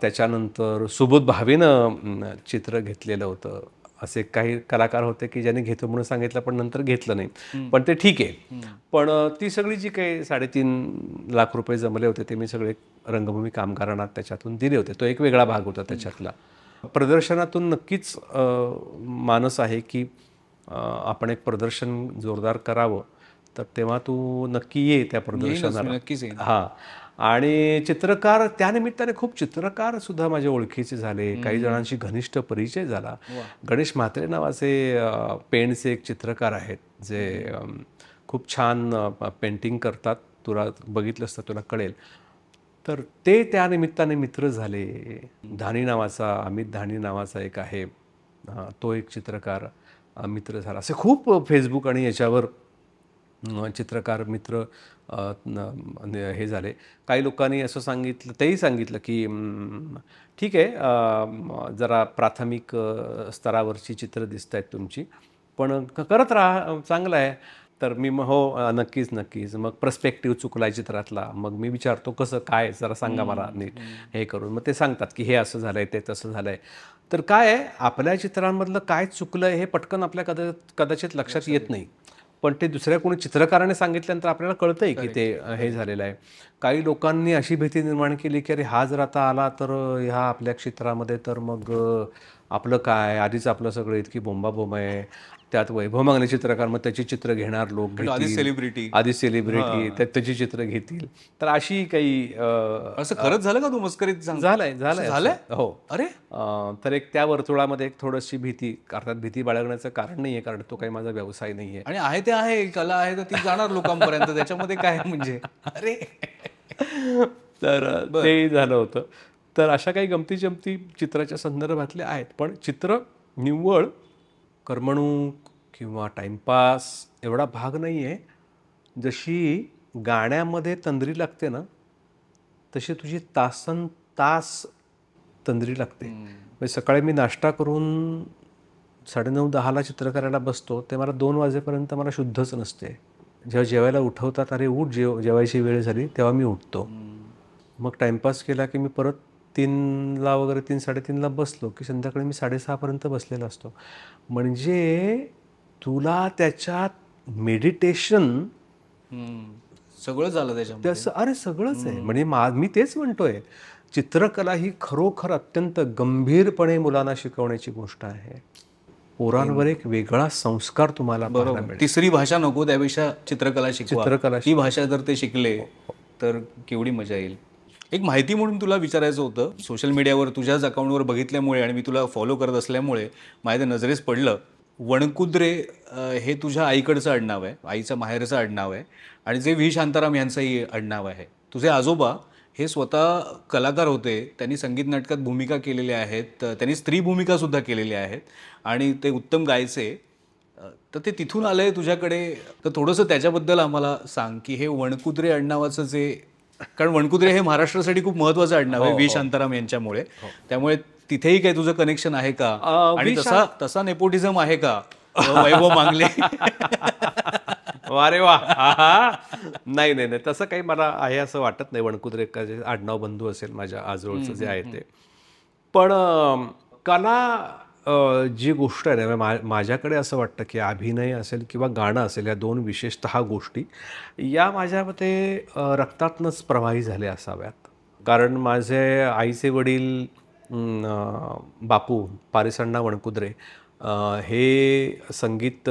त्याच्यानंतर सुबोध भावेनं चित्र घेतलेलं होतं. असे काही कलाकार होते की ज्यांनी घेतो म्हणून सांगितलं पण नंतर घेतलं नाही, पण ते ठीक आहे. पण ती सगळी जी काही 3.5 लाख रुपये जमले होते ते मी सगळे रंगभूमी कामगारांना त्याच्यातून दिले होते. तो एक वेगळा भाग होता त्याच्यातला. प्रदर्शनातून नक्कीच मानस आहे की आपण एक प्रदर्शन जोरदार करावं, तर तेव्हा तू नक्की ये त्या येईनच मी, प्रदर्शनाला. नक्कीच येईन. हां. आणि चित्रकार त्यानिमित्ताने खूप चित्रकार सुद्धा माझे ओळखीचे झाले. काही जणांशी घनिष्ठ परिचय झाला. वा. गणेश म्हात्रे नावाचे पेणचे एक चित्रकार आहेत, जे खूप छान पेंटिंग करतात. तुला बघितलंस तर तुला कळेल. तर ते त्या निमित्ताने मित्र झाले. धानी नावाचा, अमित धानी नावाचा एक आहे, तो एक चित्रकार मित्र झाला. असे खूप फेसबुक आणि याच्यावर चित्रकार मित्र हे झाले. काही लोकांनी असं सांगितलं, तेही सांगितलं की ठीक आहे, जरा प्राथमिक स्तरावरची चित्र दिसत आहेत तुमची, पण करत राहा, चांगलं आहे. तर मी मग हो, नक्कीच नक्कीच. मग पर्स्पेक्टिव्ह चुकलाय चित्रातला. मग मी विचारतो कसं काय, जरा सांगा मला नीट हे करून. मग ते सांगतात की हे असं झालंय, ते तसं झालंय. तर काय आहे, आपल्या चित्रांमधलं काय चुकलंय हे पटकन आपल्या कदाचित लक्षात येत नाही. पण ते दुसऱ्या कोणी चित्रकाराने सांगितल्यानंतर आपल्याला कळतंय की ते हे झालेलं आहे. काही लोकांनी अशी भीती निर्माण केली की अरे हा जर आता आला तर ह्या आपल्या क्षेत्रामध्ये तर मग आपलं काय, आधीच आपलं सगळं इतकी बोंबाबोंब आहे, त्यात वैभव मागणे चित्रकार, मग त्याची चित्र घेणार लोक पण आधीच घेतील, सेलिब्रिटी. आधी सेलिब्रिटी त्याची चित्र घेतील. तर अशी काही असं खरंच झालं का? तू मस्करीत सांग. झालंय असं झालंय झालंय? असं. हो. अरे. तर एक त्या वर्तुळामध्ये एक थोडीशी भीती, अर्थात भीती बाळगण्याचं कारण नाही आहे, कारण तो काही माझा व्यवसाय नाही आहे. आणि आहे ते आहे, कला आहे तर ती जाणार लोकांपर्यंत, त्याच्यामध्ये काय आहे म्हणजे. अरे. तर ते झालं होतं. तर अशा काही गमती-जमती चित्राच्या संदर्भातल्या आहेत. पण चित्र निव्वळ करमणूक किंवा टाईमपास एवढा भाग नाही आहे. जशी गाण्यामध्ये तंद्री लागते ना, तशी तुझी तासनतास तंद्री लागते. म्हणजे सकाळी मी नाश्ता करून 9:30-10ला चित्र करायला बसतो, ते मला 2 वाजेपर्यंत मला शुद्धच नसते. जेव्हा जेवायला उठवतात, "अरे उठ, जेवायची वेळ झाली", तेव्हा मी उठतो. मग टाईमपास केला की मी परत 3ला वगैरे 3-3:30ला बसलो की संध्याकाळी मी 6:30 पर्यंत बसलेला असतो. म्हणजे तुला त्याच्यात मेडिटेशन सगळं झालं त्याच्यामध्ये. तसं अरे सगळंच आहे. म्हणजे मी तेच म्हणतोय, चित्रकला ही खरोखर अत्यंत गंभीरपणे मुलांना शिकवण्याची गोष्ट आहे. पोरांवर एक वेगळा संस्कार तुम्हाला पाहायला बरोबर. मिळेल. तिसरी भाषा नको, त्यापेक्षा चित्रकला शिकवा. चित्रकला ती भाषा जर ते शिकले तर केवढी मजा येईल. एक माहिती म्हणून तुला विचारायचं होतं. सोशल मीडियावर तुझ्याच अकाउंटवर बघितल्यामुळे आणि मी तुला फॉलो करत असल्यामुळे माझ्या नजरेस पडलं. वणकुद्रे हे तुझ्या आईकडचं आडनाव आहे, आईचं माहेरचं आडनाव आहे आणि जे व्ही शांताराम यांचंही आडनाव आहे. तुझे आजोबा हे स्वतः कलाकार होते. त्यांनी संगीत नाटकात भूमिका केलेल्या आहेत, त्यांनी स्त्री भूमिकासुद्धा केलेल्या आहेत आणि ते उत्तम गायचे. तर ते तिथून आलंय तुझ्याकडे. तर थोडंसं त्याच्याबद्दल आम्हाला सांग की हे वणकुद्रे आडनावाचं जे, कारण वणकुद्रे हे महाराष्ट्रासाठी खूप महत्त्वाचं आडनाव आहे व्ही शांताराम यांच्यामुळे. त्यामुळे तिथेही काही तुझं कनेक्शन आहे का? आणि तसा नेपोटिझम आहे का वैभव मांगले? अरे वा. नाही नाही नाही, तसं काही मला आहे असं वाटत नाही. वणकुद्रे आडनाव बंधू असेल माझ्या आजोळचं जे आहे ते. पण कला जी गोष्ट आहे ना, माझ्याकडे असं वाटतं की अभिनय असेल किंवा गाणं असेल, या दोन विशेषतः गोष्टी या माझ्या मते रक्तातनंच प्रवाही झाल्या असाव्यात. कारण माझे आईचे वडील बापू पारिसण्णा वणकुद्रे हे संगीत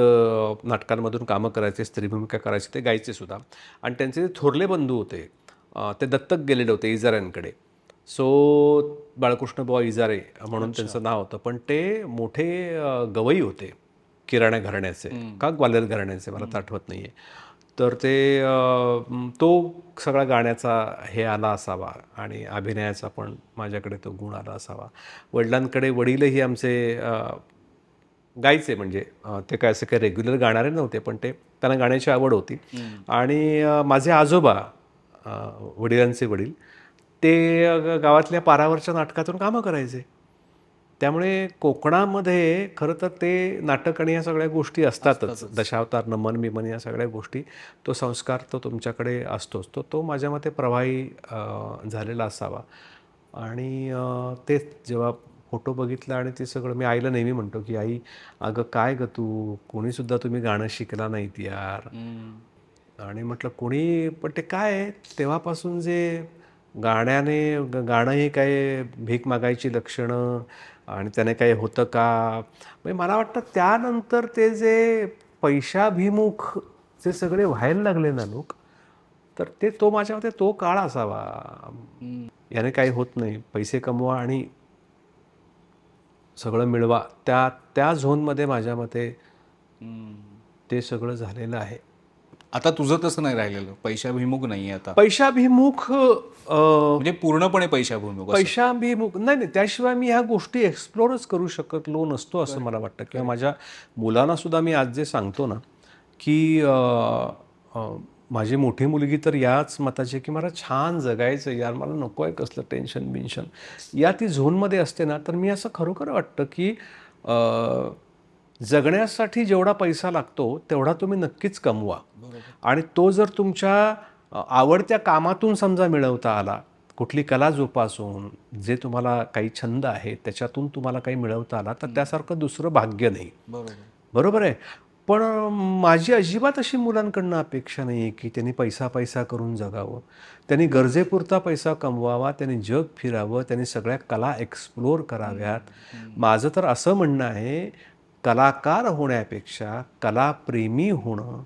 नाटकांमधून कामं करायचे, स्त्रीभूमिका करायचे, ते गायचे सुद्धा. आणि त्यांचे जे थोरले बंधू होते ते दत्तक गेलेले होते इजाऱ्यांकडे. सो बाळकृष्णबुवा इजारे म्हणून त्यांचं नाव होतं. पण ते मोठे गवई होते, किराणा घराण्याचे का ग्वाल्हेर घराण्याचे, मला तर आठवत नाही आहे. तर ते तो सगळा गाण्याचा हे आला असावा आणि अभिनयाचा पण माझ्याकडे तो गुण आला असावा. वडिलांकडे वडीलही आमचे गायचे, म्हणजे ते काय असं काही रेग्युलर गाणारे नव्हते, पण त्यांना गाण्याची आवड होती. आणि माझे आजोबा, वडिलांचे वडील, ते गावातल्या पारावरच्या नाटकातून कामं करायचे. त्यामुळे कोकणामध्ये खरं तर ते नाटक आणि या सगळ्या गोष्टी असतातच. दशावतार, नमन बिमन, या सगळ्या गोष्टी, तो संस्कार तो तुमच्याकडे असतोच. तो माझ्या मते प्रवाही झालेला असावा. आणि ते जेव्हा फोटो बघितला आणि ते सगळं, मी आईला नेहमी म्हणतो की आई, अगं काय गं तू, कोणीसुद्धा तुम्ही गाणं शिकला नाहीत यार. आणि म्हटलं कोणी, पण ते काय आहे, तेव्हापासून जे गाणं हे काय भीक मागायची लक्षणं, आणि त्याने काही होतं का, म्हणजे मला वाटतं त्यानंतर ते जे पैशाभिमुख जे सगळे व्हायला लागले ना लोक, तर तो माझ्या मते तो काळ असावा. याने काही होत नाही, पैसे कमवा आणि सगळं मिळवा, त्या त्या झोनमध्ये माझ्या मते ते सगळं झालेलं आहे. आता तुझं तसं नाही राहिलेलं, पैशाभिमुख नाही आहे आता, पैशाभिमुख म्हणजे पूर्णपणे पैशाभिमुख असं. पैशाभिमुख नाही नाही, त्याशिवाय मी ह्या गोष्टी एक्सप्लोरच करू शकलो नसतो असं मला वाटतं. किंवा माझ्या मुलांना सुद्धा मी आज जे सांगतो ना की माझी मोठी मुलगी तर याच मताची की मला छान जगायचं यार, मला नको आहे कसलं टेन्शन बिन्शन, या ती झोनमध्ये असते ना, तर मी असं खरोखर वाटतं की जगण्यासाठी जेवढा पैसा लागतो तेवढा तुम्ही नक्कीच कमवा. आणि तो जर तुमच्या आवडत्या कामातून समजा मिळवता आला, कुठली कला जोपासून, जे तुम्हाला काही छंद आहे त्याच्यातून तुम्हाला काही मिळवता आला, तर त्यासारखं दुसरं भाग्य नाही. बरोबर आहे. पण माझी अजिबात अशी मुलांकडनं अपेक्षा नाही आहे की त्यांनी पैसा पैसा करून जगावं. त्यांनी गरजेपुरता पैसा कमवावा, त्यांनी जग फिरावं, त्यांनी सगळ्या कला एक्सप्लोर कराव्यात. माझं तर असं म्हणणं आहे, कलाकार होण्यापेक्षा कलाप्रेमी होणं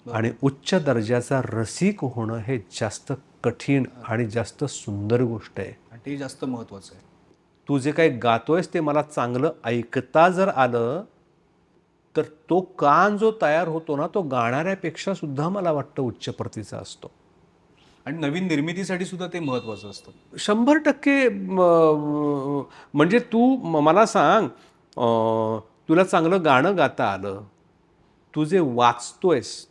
आणि उच्च दर्जाचा रसिक होणं हे जास्त कठीण आणि जास्त सुंदर गोष्ट आहे. आणि ते जास्त महत्त्वाचं आहे. तू जे काही गातोयस ते मला चांगलं ऐकता जर आलं, तर तो कान जो तयार होतो ना, तो गाणाऱ्यापेक्षा सुद्धा मला वाटतं उच्च प्रतीचा असतो. आणि नवीन निर्मितीसाठी सुद्धा ते महत्त्वाचं असतं. 100% म्हणजे तू मला सांग, तुला चांगलं गाणं गाता आलं, तू जे वाचतोयस,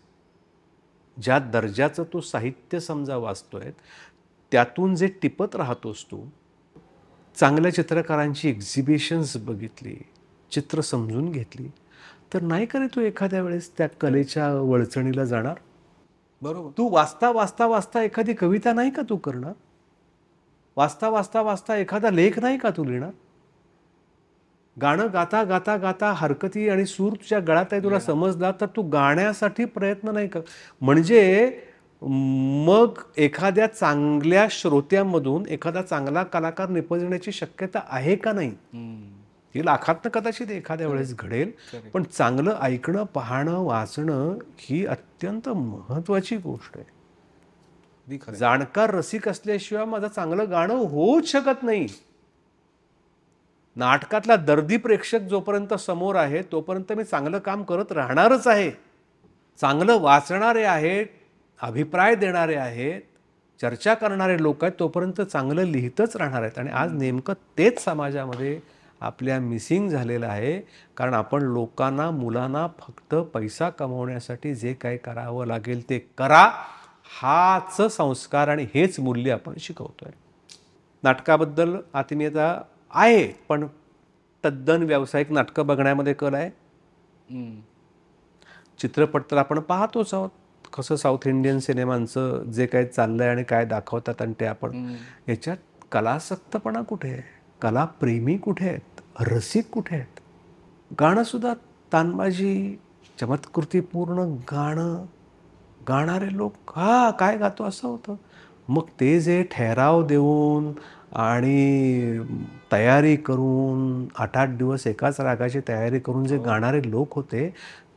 ज्या दर्जाचं तू साहित्य समजा वाचतोय, त्यातून जे टिपत राहतोस तू, चांगल्या चित्रकारांची एक्झिबिशन्स बघितली, चित्र समजून घेतली, तर नाही का रे तू एखाद्या वेळेस त्या कलेच्या वळचणीला जाणार. बरोबर. तू वाचता वाचता वाचता एखादी कविता नाही का तू करणार, वाचता वाचता वाचता एखादा लेख नाही का तू लिहिणार, गाणं गाता गाता गाता हरकती आणि सूर तुझ्या गळ्यात आहे तुला समजला, तर तू गाण्यासाठी प्रयत्न नाही कर. म्हणजे मग एखाद्या चांगल्या श्रोत्यामधून एखादा चांगला कलाकार निपजण्याची शक्यता आहे का नाही. ही लाखातनं कदाचित एखाद्या वेळेस घडेल, पण चांगलं ऐकणं, पाहणं, वाचणं ही अत्यंत महत्त्वाची गोष्ट आहे. जाणकार रसिक असल्याशिवाय माझं चांगलं गाणं होऊच शकत नाही. नाटकातला दर्दी प्रेक्षक जोपर्यंत समोर आहे तोपर्यंत मी चांगलं काम करत राहणारच आहे. चांगलं वाचणारे आहेत, अभिप्राय देणारे आहेत, चर्चा करणारे लोक आहेत, तोपर्यंत चांगलं लिहितच राहणार आहेत. आणि आज नेमकं तेच समाजामध्ये आपल्या मिसिंग झालेलं आहे. कारण आपण लोकांना, मुलांना फक्त पैसा कमवण्यासाठी जे काही करावं लागेल ते करा, हाच संस्कार आणि हेच मूल्य आपण शिकवतोय. नाटकाबद्दल आत्मीयता आहे, पण तद्दन व्यावसायिक नाटकं बघण्यामध्ये कल आहे. चित्रपट तर आपण पाहतोच आहोत, कसं साऊथ इंडियन सिनेमांचं जे काही चाललंय आणि काय दाखवतात, आणि ते आपण याच्यात कलासक्तपणा कुठे आहे, कलाप्रेमी कुठे आहेत, रसिक कुठे आहेत. गाणंसुद्धा तानबाजी, चमत्कृतीपूर्ण गाणं गाणारे लोक, हा काय गातो असं होतं. मग ते जे ठहराव देऊन आणि तयारी करून 8-8 दिवस एकाच रागाची तयारी करून जे गाणारे लोक होते,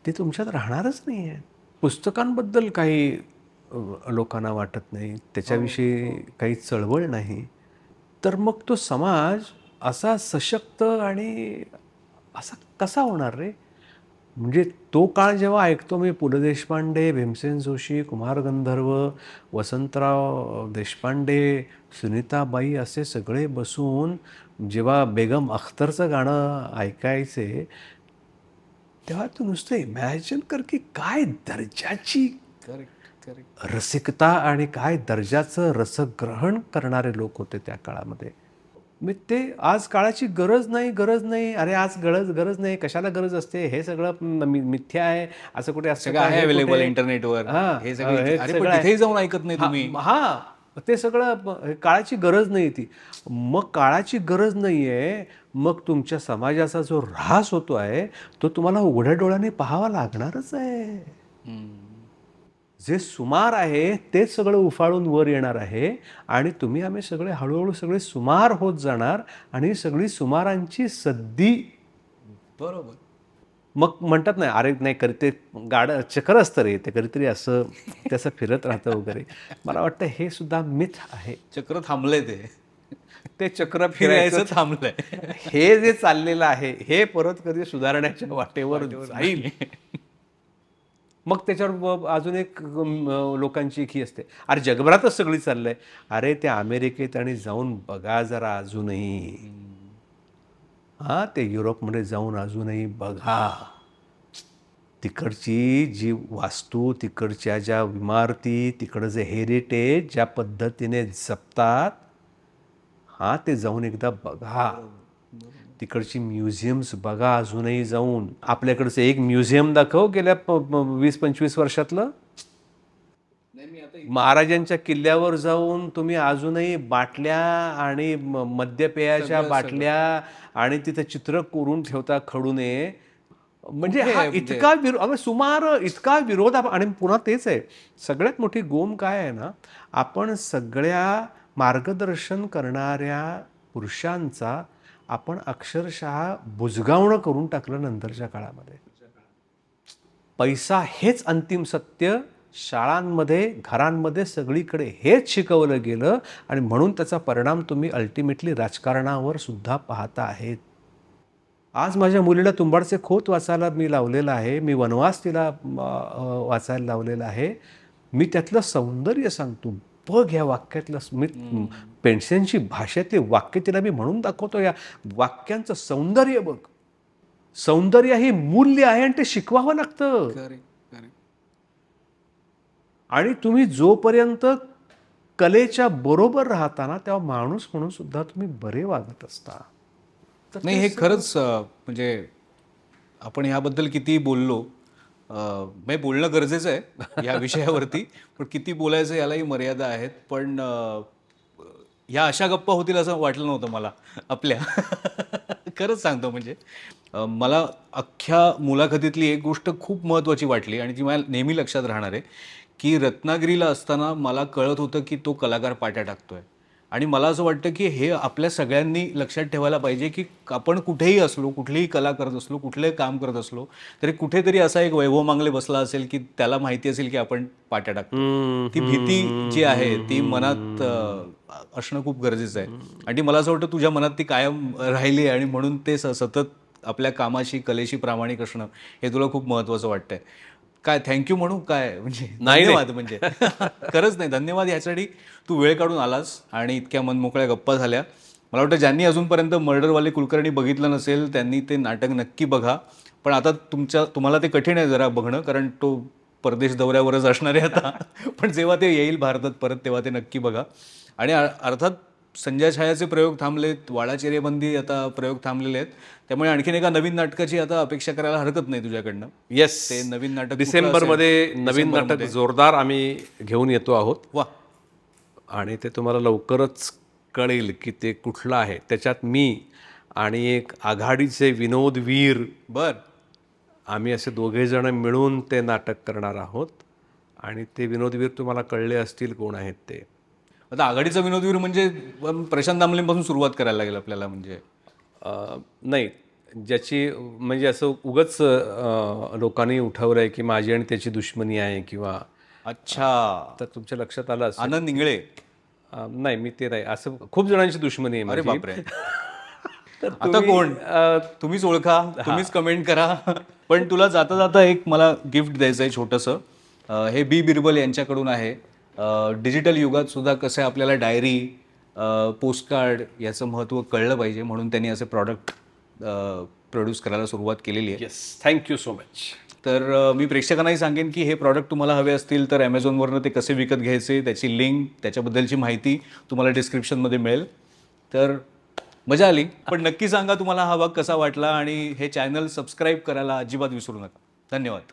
ते तुमच्यात राहणारच नाही आहे. पुस्तकांबद्दल काही लोकांना वाटत नाही, त्याच्याविषयी काही चळवळ नाही, तर मग तो समाज असा सशक्त आणि असा कसा होणार रे. म्हणजे तो काळ जेव्हा ऐकतो मी, पु ल देशपांडे, भीमसेन जोशी, कुमार गंधर्व, वसंतराव देशपांडे, सुनीताबाई असे सगळे बसून जेव्हा बेगम अख्तरचं गाणं ऐकायचे, तेव्हा तू नुसतं इमॅजिन कर की काय दर्जाची रसिकता आणि काय दर्जाचं रसग्रहण करणारे लोक होते त्या काळामध्ये. मी ते आज काळाची गरज नाही, गरज नाही, अरे आज गरज नाही, कशाला गरज असते, हे सगळं मिथ्या आहे, असं कुठे असं आहे अवेलेबल इंटरनेटवर, हे सगळं तिथेही जाऊन ऐकत नाही तुम्ही. हा, ते सगळं काळाची गरज नाही ती. मग काळाची गरज नाही आहे, मग तुमच्या समाजाचा जो ऱ्हास होतो आहे तो तुम्हाला उघड्या डोळ्याने पाहावा लागणारच आहे. जे सुमार आहे तेच सगळं उफाळून वर येणार आहे आणि तुम्ही आम्ही सगळे हळूहळू सगळे सुमार होत जाणार आणि सगळी सुमारांची सद्दी. बरोबर. मग म्हणतात ना, अरे नाही कधी ते गाडं चक्र असतं रे, ते कधीतरी असं त्याचं फिरत राहतं वगैरे. मला वाटतं हे सुद्धा मिथ आहे. चक्र थांबलंय ते चक्र फिरायचं फिरायचं थांबलंय. हे जे चाललेलं आहे हे परत कधी सुधारण्याच्या वाटेवर जाईल. मग त्याच्यावर अजून एक लोकांची एक ही असते, अरे जगभरातच सगळी चाललंय. अरे ते अमेरिकेत आणि जाऊन बघा जरा अजूनही. हां, ते युरोपमध्ये जाऊन अजूनही बघा. तिकडची जी वास्तू, तिकडच्या ज्या इमारती, तिकडं जे हेरिटेज ज्या पद्धतीने जपतात, हां, ते जाऊन एकदा बघा. तिकडची म्युझियम्स बघा अजूनही जाऊन. आपल्याकडचं एक म्युझियम दाखव गेल्या 20-25 वर्षातलं. महाराजांच्या किल्ल्यावर जाऊन तुम्ही अजूनही बाटल्या आणि मद्यपेयाच्या बाटल्या आणि तिथे चित्र कोरून ठेवता खडूने. म्हणजे हा इतका सुमार इतका विरोध आणि पुन्हा तेच आहे. सगळ्यात मोठी गोम काय आहे ना, आपण सगळ्या मार्गदर्शन करणाऱ्या पुरुषांचा आपण अक्षरशः बुजगावणं करून टाकलं नंतरच्या काळामध्ये. पैसा हेच अंतिम सत्य शाळांमध्ये, घरांमध्ये सगळीकडे हेच शिकवलं गेलं आणि म्हणून त्याचा परिणाम तुम्ही अल्टिमेटली राजकारणावर सुद्धा पाहता आहेत. आज माझ्या मुलीला तुंबाडचे खोत वाचायला मी लावलेलं आहे. मी वनवास तिला वाचायला लावलेला आहे. मी त्यातलं सौंदर्य सांगतो. बघ या वाक्यातलं, मी पेन्शनची भाषेतली वाक्य तिला मी म्हणून दाखवतो. या वाक्यांचं सौंदर्य बघ. सौंदर्य ही मूल्य आहे आणि ते शिकवावं लागतं. आणि तुम्ही जोपर्यंत कलेच्या बरोबर राहता ना, तेव्हा माणूस म्हणून सुद्धा तुम्ही बरे वागत असता. नाही, हे खरंच म्हणजे आपण ह्याबद्दल किती बोललो, म्हणजे बोलणं गरजेचं आहे या विषयावरती, पण किती बोलायचं यालाही मर्यादा आहेत. पण ह्या अशा गप्पा होतील असं वाटलं नव्हतं मला आपल्या. खरंच सांगतो म्हणजे मला अख्ख्या मुलाखतीतली एक गोष्ट खूप महत्त्वाची वाटली आणि ती मला नेहमी लक्षात राहणार आहे, की रत्नागिरीला असताना मला कळत होतं की तो कलाकार पाट्या टाकतोय. आणि मला असं वाटतं की हे आपल्या सगळ्यांनी लक्षात ठेवायला पाहिजे की आपण कुठेही असलो, कुठलीही कला करत असलो, कुठलंही काम करत असलो, तरी कुठेतरी असा एक वैभव मांगले बसला असेल की त्याला माहिती असेल की आपण पाट्या टाकतो. ती भीती जी आहे ती मनात असणं खूप गरजेचं आहे. आणि मला असं वाटतं तुझ्या मनात ती कायम राहिली आणि म्हणून ते सतत आपल्या कामाशी, कलेशी प्रामाणिक असणं हे तुला खूप महत्त्वाचं वाटतंय. काय थँक्यू म्हणू काय म्हणजे धन्यवाद. म्हणजे खरंच नाही, धन्यवाद ह्यासाठी तू वेळ काढून आलास आणि इतक्या मनमोकळ्या गप्पा झाल्या. मला वाटतं ज्यांनी अजूनपर्यंत मर्डरवाले कुलकर्णी बघितलं नसेल त्यांनी ते नाटक नक्की बघा. पण आता तुम्हाला ते कठीण आहे जरा बघणं, कारण तो परदेश दौऱ्यावरच असणार आहे आता. पण जेव्हा ते येईल भारतात परत तेव्हा ते नक्की बघा. आणि अर्थात संजय छायाचे प्रयोग थांबलेत, वाडाचिरेबंदी आता प्रयोग थांबलेले आहेत. त्यामुळे आणखीन एका नवीन नाटकाची आता अपेक्षा करायला हरकत नाही तुझ्याकडनं. येस, ते नवीन नाटक डिसेंबरमध्ये नवीन नाटक जोरदार आम्ही घेऊन येतो आहोत. वा. आणि ते तुम्हाला लवकरच कळेल की ते कुठलं आहे. त्याच्यात मी आणि एक आघाडीचे विनोदवीर, आम्ही असे दोघेजण मिळून ते नाटक करणार आहोत. आणि ते विनोदवीर तुम्हाला कळले असतील कोण आहेत ते. आता आघाडीचा विनोदवीर म्हणजे प्रशांत दामलेंपासून सुरुवात करायला लागेल आपल्याला. म्हणजे नाही, ज्याची म्हणजे असं उगच लोकांनी उठवलं आहे की माझी आणि त्याची दुश्मनी आहे किंवा. अच्छा, तर तुमच्या लक्षात आलं असेल. आनंद इंगळे. नाही, मी ते नाही. असं खूप जणांची दुश्मनी आहे अरे माझी. बापरे. आता कोण? तुम्हीच ओळखा, तुम्हीच कमेंट करा. पण तुला जाता जाता एक मला गिफ्ट द्यायचं आहे छोटंसं. हे बी बिरबल यांच्याकडून आहे. डिजिटल युगात सुद्धा कसं आपल्याला डायरी, पोस्टकार्ड याचं महत्त्व कळलं पाहिजे म्हणून त्यांनी असे प्रॉडक्ट प्रोड्यूस करायला सुरुवात केलेली आहे. Yes, thank you so much. तर मी प्रेक्षकांनाही सांगेन की हे प्रॉडक्ट तुम्हाला हवे असतील तर ॲमेझॉनवरनं ते कसे विकत घ्यायचे त्याची लिंक, त्याच्याबद्दलची माहिती तुम्हाला डिस्क्रिप्शनमध्ये मिळेल. तर मजा आली. पण नक्की सांगा तुम्हाला हा भाग कसा वाटला आणि हे चॅनल सबस्क्राईब करायला अजिबात विसरू नका. धन्यवाद.